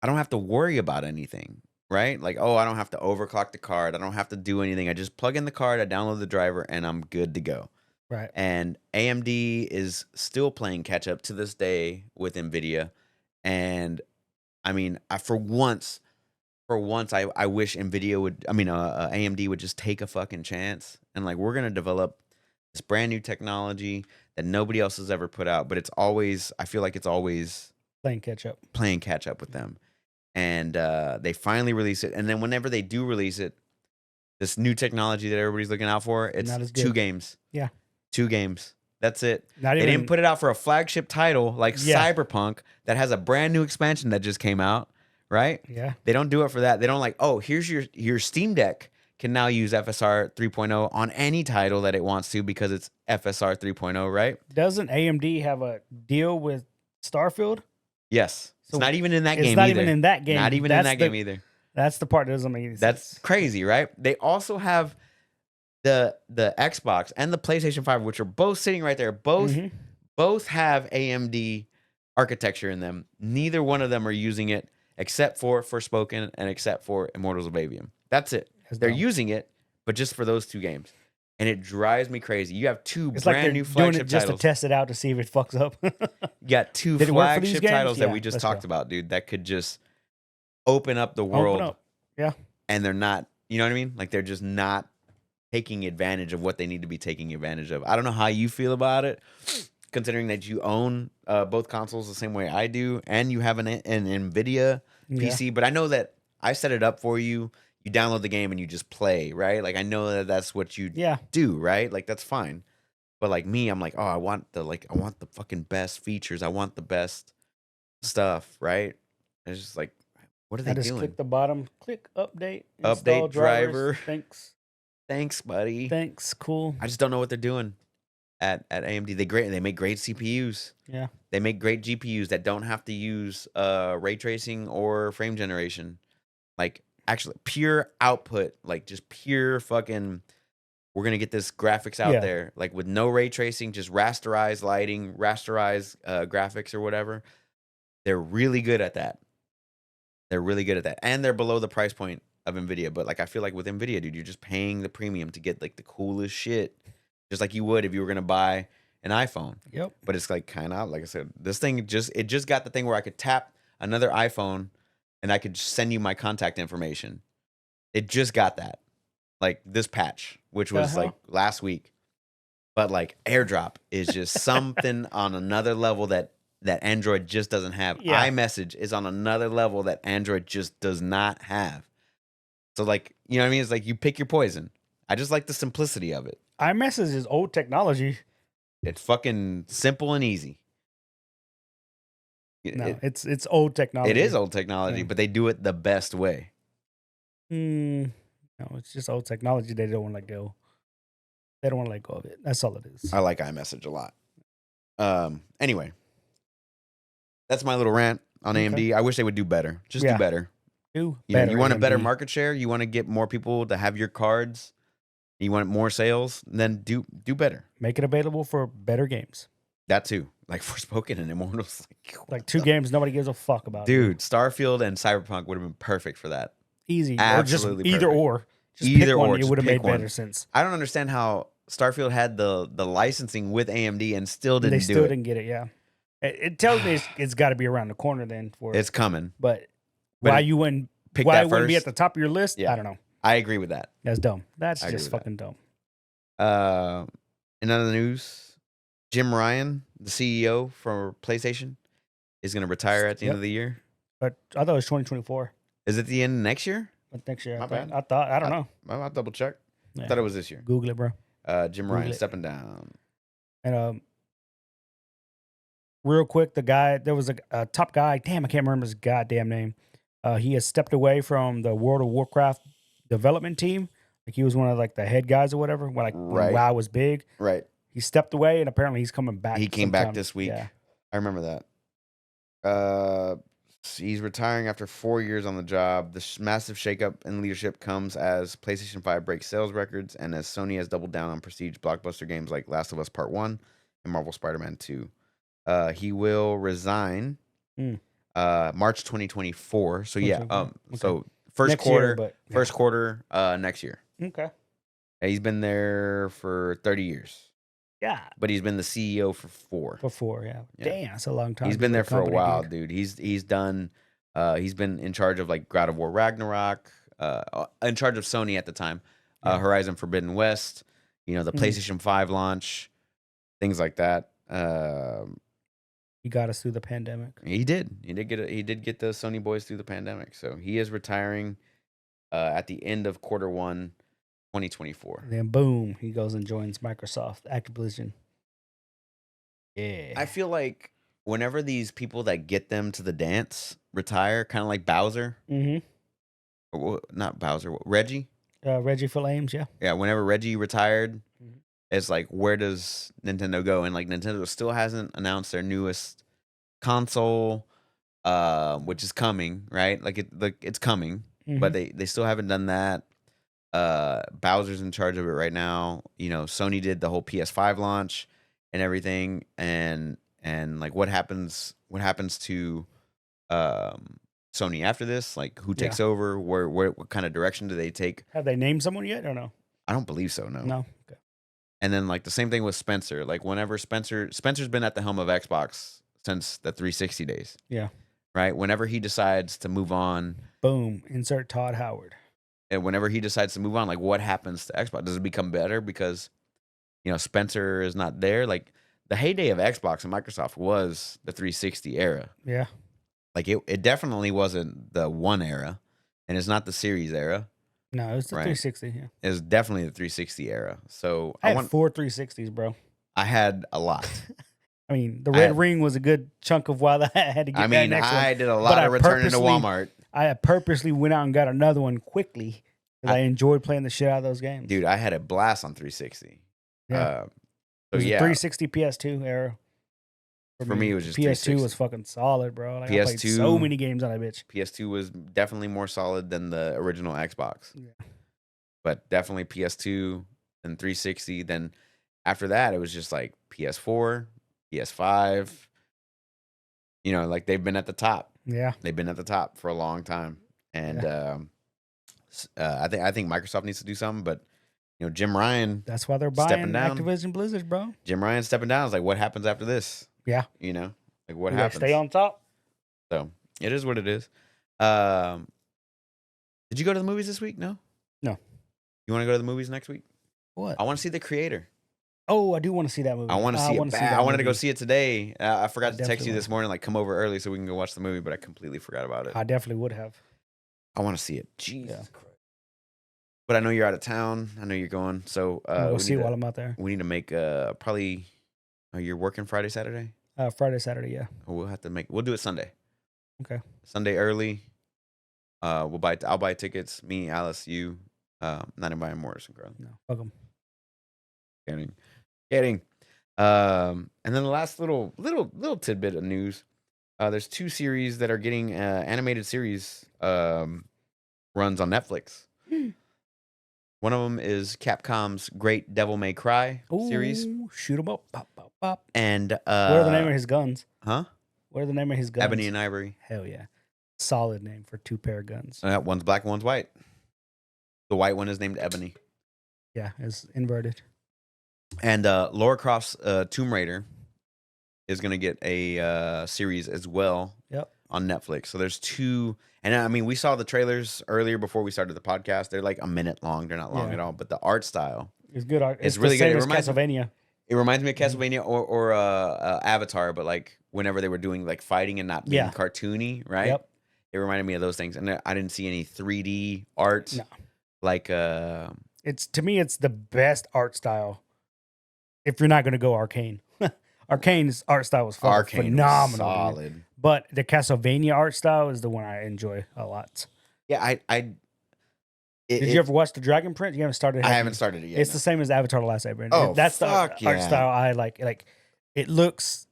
I don't have to worry about anything, right? Like, oh, I don't have to overclock the card. I don't have to do anything. I just plug in the card, I download the driver, and I'm good to go. Right. And AMD is still playing catch up to this day with NVIDIA. And I mean, for once, I wish AMD would just take a fucking chance. And like, we're going to develop this brand new technology that nobody else has ever put out. But I feel like it's always Playing catch up. playing catch up with them. And they finally release it. And then whenever they do release it, this new technology that everybody's looking out for, it's Not as 2 good. games. Yeah. 2 games. That's it. Not They even didn't put it out for a flagship title like Yeah. Cyberpunk that has a brand new expansion that just came out, right? Yeah. They don't do it for that. They don't like, oh, here's your Steam Deck can now use FSR 3.0 on any title that it wants to because it's FSR 3.0, right? Doesn't AMD have a deal with Starfield? Yes. It's So not even in that It's game not either. even in that game. Not even in That's that game either. That's the part that doesn't make any sense. That's crazy, right? They also have the Xbox and the PlayStation 5, which are both sitting right there. Mhm. Both have AMD architecture in them. Neither one of them are using it except for Forspoken and except for Immortals of Aveum. That's it. That's They're dumb. using it, but just for those 2 games. and it drives me crazy. You have two It's like brand they're new doing it flagship just titles. to test it out to see if it fucks up. You got two Did it work for these flagship games? titles that Yeah, we just let's talked go. about, dude, that could just open up the Open world, up. Yeah. and they're not, you know what I mean? Like, they're just not taking advantage of what they need to be taking advantage of. I don't know how you feel about it, considering that you own both consoles the same way I do, and you have an NVIDIA Yeah. PC, but I know that I set it up for you. You download the game and you just play, right? Like, I know that that's what you Yeah. do, right? Like, that's fine. But like me, I'm like, oh, I want the fucking best features. I want the best stuff, right? It's just like, what are I they just doing? click the bottom, click update, install Update drivers. driver. Thanks. Thanks, buddy. Thanks. Cool. I just don't know what they're doing at AMD. They make great CPUs. Yeah. They make great GPUs that don't have to use ray tracing or frame generation. Like, actually pure output, like just pure fucking, we're gonna get this graphics out Yeah. there, like with no ray tracing, just rasterized lighting, rasterized graphics or whatever. They're really good at that. They're really good at that. And they're below the price point of NVIDIA. But like, I feel like with NVIDIA, dude, you're just paying the premium to get like the coolest shit. Just like you would if you were gonna buy an iPhone. Yep. But it's like kind of, like I said, this thing just got the thing where I could tap another iPhone and I could just send you my contact information. It just got that. Like this patch, which was like last week. But like AirDrop is just something on another level that Android just doesn't have. Yeah. iMessage is on another level that Android just does not have. So like, you know what I mean? It's like you pick your poison. I just like the simplicity of it. iMessage is old technology. It's fucking simple and easy. No, it's old technology. It is old technology, Yeah. but they do it the best way. No, it's just old technology. They don't want to let go. They don't want to let go of it. That's all it is. I like iMessage a lot. Anyway, that's my little rant on Okay. AMD. I wish they would do better. Just Yeah. do better. Do You know, better, you want a better AMD. market share. You want to get more people to have your cards. You want more sales. Then do better. Make it available for better games. That too. Like Forspoken and Immortals. Like two games nobody gives a fuck about. Dude, Starfield and Cyberpunk would have been perfect for that. Easy. Absolutely or just either perfect. or. Just Either pick one. or, It just would have pick made better one. sense. I don't understand how Starfield had the licensing with AMD and still didn't They do still it. didn't get it. Yeah. It tells me it's got to be around the corner then for It's coming. But But why it- you wouldn't? pick Why that it wouldn't be first. at the top of your list? Yeah. I don't know. I agree with that. That's dumb. That's I agree just with that. fucking dumb. In other news, Jim Ryan, the CEO for PlayStation, is going to retire at the end Yep. of the year. But I thought it was 2024. Is it the end of next year? But next year, My bad. I don't know. I'll double check. Yeah. I thought it was this year. Google it, bro. Jim Google Ryan it. stepping down. And real quick, there was a top guy. Damn, I can't remember his goddamn name. He has stepped away from the World of Warcraft development team. Like he was one of like the head guys or whatever. When Right. WoW was big, Right. he stepped away, and apparently he's coming back. He came back sometime. this week. Yeah. I remember that. He's retiring after 4 years on the job. The massive shakeup in leadership comes as PlayStation 5 breaks sales records and as Sony has doubled down on prestige blockbuster games like Last of Us Part 1 and Marvel Spider-Man 2. He will resign March 2024. So yeah, 2024. Okay. so first Next quarter, year, but yeah. first quarter next year. Okay. He's been there for 30 years, Yeah. but he's been the CEO for 4. Before, yeah. Yeah. Damn, that's a long time. He's to been be there for a company, while, dude. dude. He's done. He's been in charge of like God of War Ragnarok. In charge of Sony at the time. Yeah. Horizon Forbidden West. You know, the Mhm. PlayStation 5 launch, things like that. He got us through the pandemic. He did. He did get the Sony boys through the pandemic. So he is retiring at the end of quarter 1, 2024. And then boom, he goes and joins Microsoft, Activision. Yeah. I feel like whenever these people that get them to the dance retire, kind of like Bowser, or not Bowser, Reggie. Reggie Fils-Aimé, yeah. Yeah, whenever Reggie retired, Mhm. it's like, where does Nintendo go? And like Nintendo still hasn't announced their newest console, which is coming, right? Like it's coming, but they still haven't done that. Bowser's in charge of it right now. You know, Sony did the whole PS5 launch and everything, and like what happens to Sony after this? Like who takes over? Where what kind of direction do they take? Have they named someone yet or no? I don't believe so. No. No. Okay. And then like the same thing with Spencer. Like whenever Spencer's been at the helm of Xbox since the 360 days. Yeah. Right? Whenever he decides to move on, Boom. Insert Todd Howard. and whenever he decides to move on, like what happens to Xbox? Does it become better because Spencer is not there? Like the heyday of Xbox and Microsoft was the 360 era. Yeah. Like it definitely wasn't the One era, and it's not the Series era. No, it was the Right. 360. Yeah. It's definitely the 360 era. So I had 4 360s, bro. I had a lot. I mean, the I Red had- Ring was a good chunk of while I had to get I that mean, next one. I did a But lot I of returning to purposely- Walmart. I purposely went out and got another one quickly because I enjoyed playing the shit out of those games. Dude, I had a blast on 360. Yeah. So it was yeah, a 360 PS2 era. For me, it was just PS2 360. was fucking solid, bro. Like, I played PS2 so many games on that bitch. PS2 was definitely more solid than the original Xbox. Yeah. But definitely PS2 and 360. Then after that, it was just like PS4, PS5. Like they've been at the top. Yeah. They've been at the top for a long time. And I think Microsoft needs to do something. But Jim Ryan That's why they're Stepping buying down. Activision Blizzard, bro. stepping down is like, what happens after this? Yeah. Like what You gotta happens? stay on top. So it is what it is. Did you go to the movies this week? No. No. You want to go to the movies next week? What? I want to see The Creator. Oh, I do want to see that movie. I want to see it. see Bad. that I wanted to go movie. see it today. I forgot to text definitely you this morning, like come over early so we can go watch the movie, but I completely forgot about it. I definitely would have. I want to see it. Jesus Yeah. Christ. But I know you're out of town. I know you're going. So We'll we see need while to, I'm out there. we need to make probably. You're working Friday, Saturday. Friday, Saturday, yeah. We'll have to make. We'll do it Sunday. Okay. Sunday early. I'll buy tickets. Me, Alice, you. Not inviting Morris and Carly. No, fuck 'em. Kidding. And then the last little tidbit of news. There's 2 series that are getting animated series runs on Netflix. One of them is Capcom's Great Devil May Cry series, Ooh, shoot 'em up. Pop, pop, pop. and What are the name of his guns? huh? What are the name of his guns? Ebony and Ivory. Hell yeah. Solid name for 2 pair of guns. One's black, one's white. The white one is named Ebony. Yeah, it's inverted. And Lara Croft's Tomb Raider is going to get a series as well. Yep. On Netflix. So there's 2. And I mean, we saw the trailers earlier before we started the podcast. They're like a minute long. They're not long Yeah. at all. But the art style, It's good art. It's It's really the good. same It as reminds me- Castlevania. it reminds me of Mhm. Castlevania or Avatar, but like whenever they were doing like fighting and not being Yeah. cartoony, right? Yep. It reminded me of those things. And I didn't see any 3D art. No. Like, To me, it's the best art style. If you're not going to go Arcane. Arcane's art style was fucking Arcane was phenomenal. dude. solid. But the Castlevania art style is the one I enjoy a lot. Yeah, Did you ever watch the Dragon Prince? You haven't started. I have haven't you? started it yet. It's no. the same as Avatar: The Last Airbender. Oh, That's the fuck art yeah. style I like. Like, it looks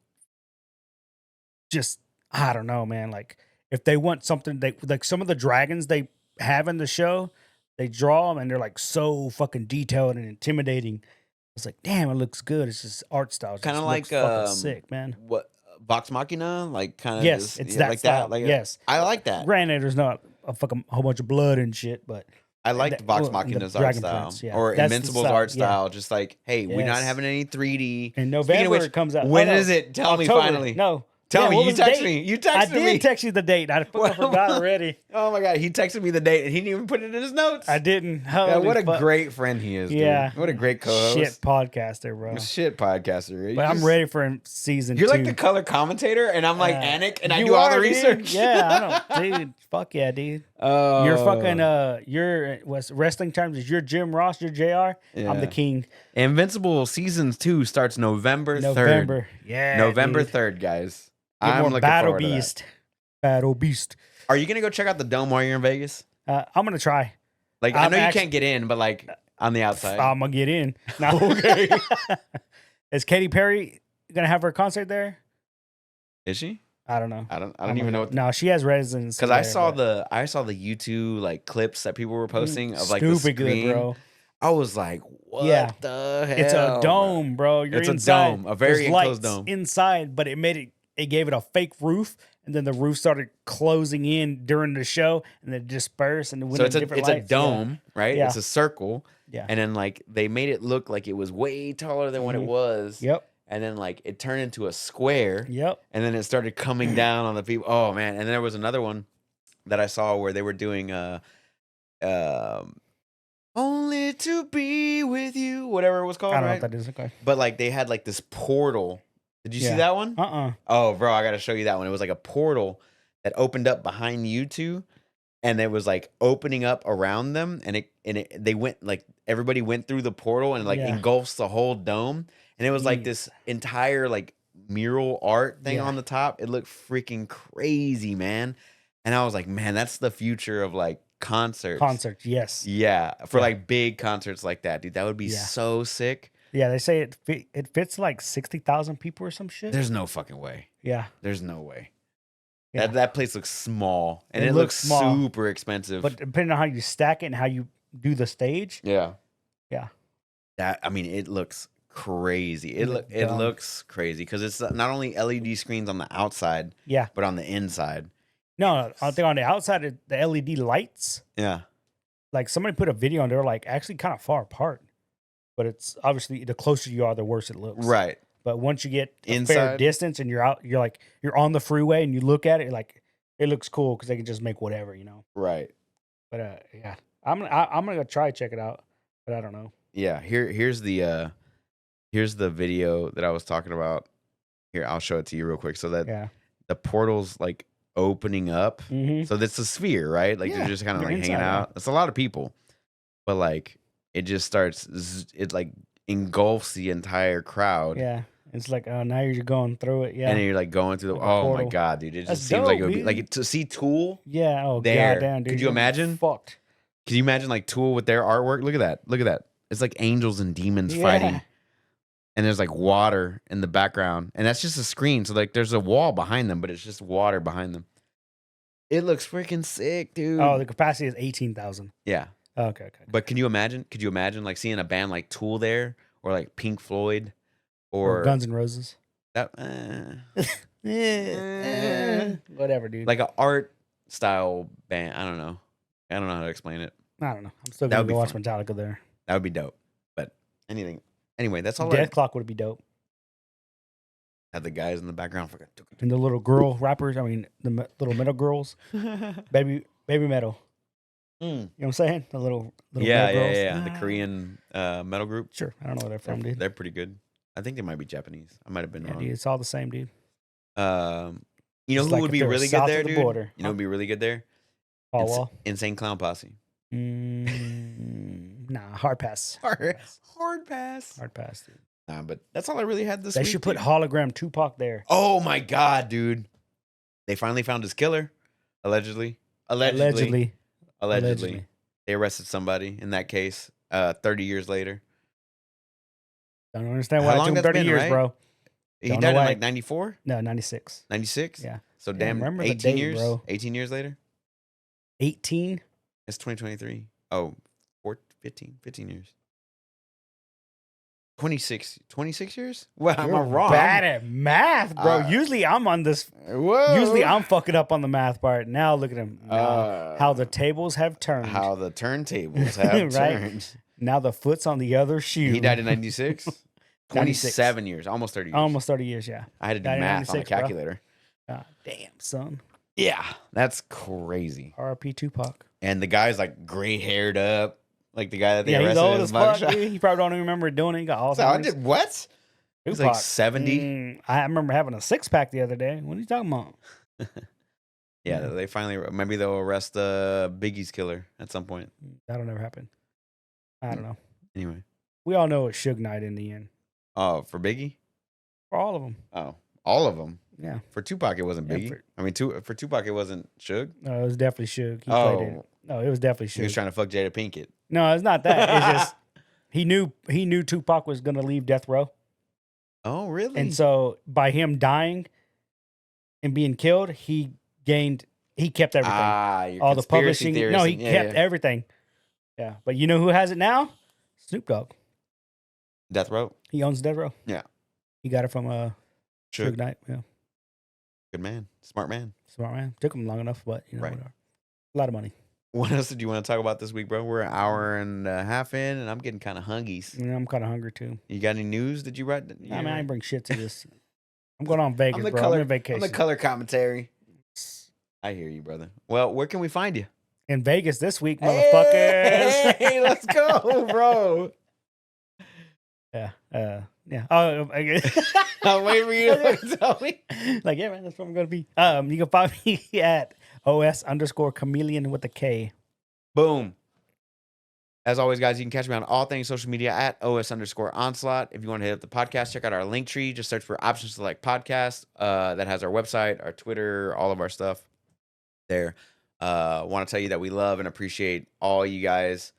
just, I don't know, man. Like, if they want something, like some of the dragons they have in the show, they draw them and they're like so fucking detailed and intimidating. It's like, damn, it looks good. It's just art style. It Kinda just like, looks fucking sick, man. What Vox Machina, like kind of Yes, it's that like style. that. Like Yes. I like that. Granted, there's not a fucking whole bunch of blood and shit, but I liked that- Vox well, the Machina's art Dragon style, Prince, yeah. or That's the Invincible's style, art yeah. style. Just like, hey, we're not Yes. having any 3D. in Speaking November of which, it comes out. when Oh, no. is it? Tell me October. finally. No. Tell Yeah, me. what You was the texted date? me. You I texted did me. text you the date. I fucking forgot already. Oh my god, he texted me the date and he didn't even put it in his notes. I didn't. Yeah, Holy what a fuck. great friend he is. Yeah. Dude. What a great co-host. shit podcaster, bro. Shit podcaster. But I'm ready for season You're 2. like the color commentator, and I'm like Anik, and I You do all the are, dude. research. Yeah, I don't, dude. Fuck yeah, dude. Oh, You're fucking you're what's wrestling terms is you're Jim Ross, you're JR. I'm the Yeah. king. Invincible season 2 starts November 3rd. November. Yeah. November dude. 3rd, guys. Get I'm more looking Battle forward to that. Beast. Battle Beast. Are you gonna go check out the dome while you're in Vegas? I'm gonna try. Like I I'm know you actu- can't get in, but like on the outside. I'm gonna get in. No. Okay. Is Katy Perry gonna have her concert there? Is she? I don't know. I don't even know what. No, she has residency. Because I there, saw but- the YouTube like clips that people were posting of like stupid the screen. good, bro. I was like, what Yeah. the hell? It's a bro? dome, bro. You're It's a inside. dome, a very There's enclosed lights dome. inside, but it gave it a fake roof, and then the roof started closing in during the show, and then dispersed, and it went So in it's a different it's a lights. Yeah. dome, right? Yeah. It's a circle, Yeah. And then like they made it look like it was way taller than what it was. Yep. And then like it turned into a square. Yep. And then it started coming down on the people. Oh man. And then there was another one that I saw where they were doing only to be with you, whatever it was called, I don't know right? what that is. Okay. But like they had like this portal. Did you see Yeah. that one? Oh, bro, I gotta show you that one. It was like a portal that opened up behind you two, and it was like opening up around them, and they went like everybody went through the portal and like Yeah. engulfs the whole dome, and it was like this entire like mural art thing Yeah. on the top. It looked freaking crazy, man. And I was like, man, that's the future of like concerts. Concerts, yes. Yeah, for Yeah. like big concerts like that, dude. That would be Yeah. so sick. Yeah, they say it fits like 60,000 people or some shit. There's no fucking way. Yeah. There's no way. Yeah. That place looks small, and It it looks looks small. super expensive. But depending on how you stack it and how you do the stage, yeah, yeah. that I mean, it looks crazy. It It look it dumb. looks crazy because it's not only LED screens on the outside, Yeah. but on the inside. No, I think on the outside, the LED lights, Yeah, like somebody put a video and they're like actually kind of far apart. But it's obviously the closer you are, the worse it looks. right. But once you get a fair Inside? distance and you're out, you're on the freeway and you look at it, you're like, it looks cool because they can just make whatever, you know. Right. But yeah, I'm gonna go try check it out, but I don't know. Yeah. Here's the video that I was talking about. Here, I'll show it to you real quick. So that Yeah. the portal's like opening up. Mm-hmm. So that's a sphere, right? Like Yeah, they're just kind of they're like hanging inside, yeah. out. It's a lot of people, but like it just starts. It like engulfs the entire crowd. Yeah. It's like, oh, now you're going through it. Yeah. And then you're like going through the. Like a Oh my portal. god, dude! It just That's seems like it dope, would be dude. like to see Tool. Yeah. Oh, There. goddamn, dude. Could you you're imagine? Fucked. Can you imagine like Tool with their artwork? Look at that! Look at that! It's like angels and demons fighting, Yeah. and there's like water in the background, and that's just a screen. So like, there's a wall behind them, but it's just water behind them. It looks freaking sick, dude. Oh, the capacity is 18,000. yeah. Okay. But can you imagine? Could you imagine like seeing a band like Tool there, or like Pink Floyd, or Guns N' Roses. that, Whatever, dude. like an art style band? I don't know how to explain it. I don't know. I'm still That gonna would be go watch fun. Metallica there. That would be dope. But anyway, that's all. Death Clock would be dope. Had the guys in the background. And the little girl rappers. I mean, the little metal girls. Baby metal. You know what I'm saying? The little Yeah. metal girls. The Korean metal group. Sure. I don't know where they're from, dude. They're pretty good. I think they might be Japanese. I might have been Yeah, wrong. dude. It's all the same, dude. You know It's who like would if be they were really south good of there, the dude? border. You know who would be really good there? Paul Wall. Insane Clown Posse. Nah, hard pass. Hard pass. Hard pass, dude. Nah, but that's all I really had this They week. should put dude. hologram Tupac there. Oh my god, dude! They finally found his killer. Allegedly. Allegedly. They arrested somebody in that case. 30 years later. Don't understand How why it long took him that's 30 been, years, right? bro. He Don't died know in why- like 94, No, 96. 96. Yeah. So Yeah, damn, remember the 18 date, years. bro. 18 years later. 18? It's 2023. Oh, 15 years. 26 years? Well, am I You're wrong? bad at math, bro. Uh, Usually I'm on this. Whoa. Usually I'm fucking up on the math part. Now look at him. How the tables have turned. How the turntables have Right? turned. Now the foot's on the other shoe. He died in 96. 96. 27 years, almost 30 years. Almost 30 years, yeah. I had to do died in math on a 96, bro. calculator. God damn, son. Yeah, that's crazy. R.I.P. Tupac. And the guy's like gray haired up, like the guy that they Yeah, he's arrested old in as the fuck, mugshot. dude. He probably don't even remember doing it. He got all So I did what? He's like 70. I remember having a six-pack the other day. What are you talking about? Yeah, they finally maybe they'll arrest Biggie's killer at some point. That'll never happen. I don't know. Anyway, We all know it's Suge Knight in the end. oh, for Biggie? For all of them. Oh, all of them. Yeah. For Tupac, it wasn't Yeah, Biggie. I mean, for Tupac, it wasn't Suge. No, it was definitely Suge. He played it. Oh, No, it was definitely he was Suge. trying to fuck Jada Pinkett. No, it's not that. It's just he knew Tupac was gonna leave death row. Oh, really? And so by him dying and being killed, he kept everything. Your All the conspiracy publishing. theorists No, he and- kept everything. Yeah. But you know who has it now? Snoop Dogg. Death Row. He owns Death Row. Yeah. He got it from Suge Suge. Knight. Yeah. Good man, smart man. Smart man. Took him long enough, but Right. whatever. A lot of money. What else did you want to talk about this week, bro? We're an hour and a half in, and I'm getting kind of hungies. Yeah, I'm kind of hungry too. You got any news? Did you write? I mean, I didn't bring shit to this. I'm going on Vegas, bro. color, I'm in vacation. I'm the color commentary. I hear you, brother. Well, where can we find you? In Vegas this week, motherfuckers. Hey, let's go, bro. Yeah. Yeah. Oh, I'll wait for you to tell me. Like, yeah, man, that's where I'm going to be. You can find me at OS_chameleon with a K. Boom. As always, guys, you can catch me on all things social media at OS_onslaught. If you want to hit up the podcast, check out our link tree. Just search for Options Select Podcast. That has our website, our Twitter, all of our stuff there. Want to tell you that we love and appreciate all you guys.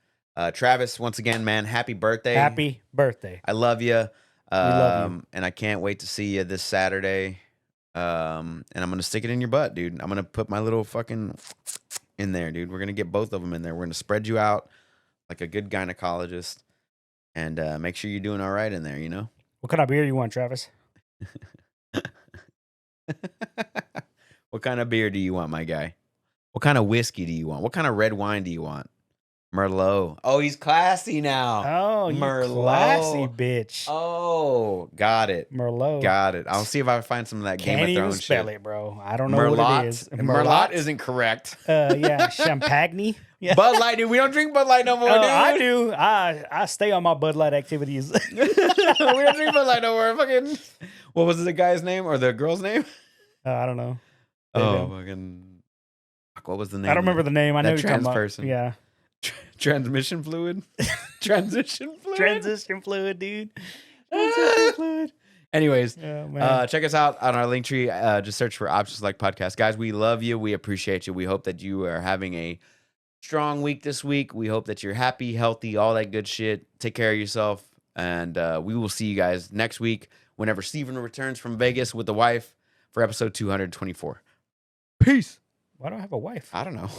Travis, once again, man, happy birthday. Happy birthday. I love you. We love you. And I can't wait to see you this Saturday. And I'm going to stick it in your butt, dude. I'm going to put my little fucking in there, dude. We're going to get both of them in there. We're going to spread you out like a good gynecologist, and make sure you're doing all right in there, you know? What kind of beer you want, Travis? What kind of beer do you want, my guy? What kind of whiskey do you want? What kind of red wine do you want? Merlot. Oh, he's classy now. Oh, you Merlot. classy bitch. Oh, got it. Merlot. Got it. I'll see if I can find some of that Game of Thrones spell shit. it, bro. I don't know what it is. Merlot isn't correct. Yeah, Champagne. Yeah. Bud Light, dude. We don't drink Bud Light no more, dude. I do. I stay on my Bud Light activities. We don't drink Bud Light no more. Fucking, what was the guy's name or the girl's name? I don't know. Fucking, what was the name? I don't remember the name. I know That you're talking about. person. Yeah. Transmission fluid. Transition fluid. Transition fluid, dude. Transition fluid. Anyways, man. check us out on our link tree. Just search for Options Select Podcast. Guys, we love you. We appreciate you. We hope that you are having a strong week this week. We hope that you're happy, healthy, all that good shit. Take care of yourself. And we will see you guys next week whenever Steven returns from Vegas with the wife for episode 224. Peace. Why do I have a wife? I don't know.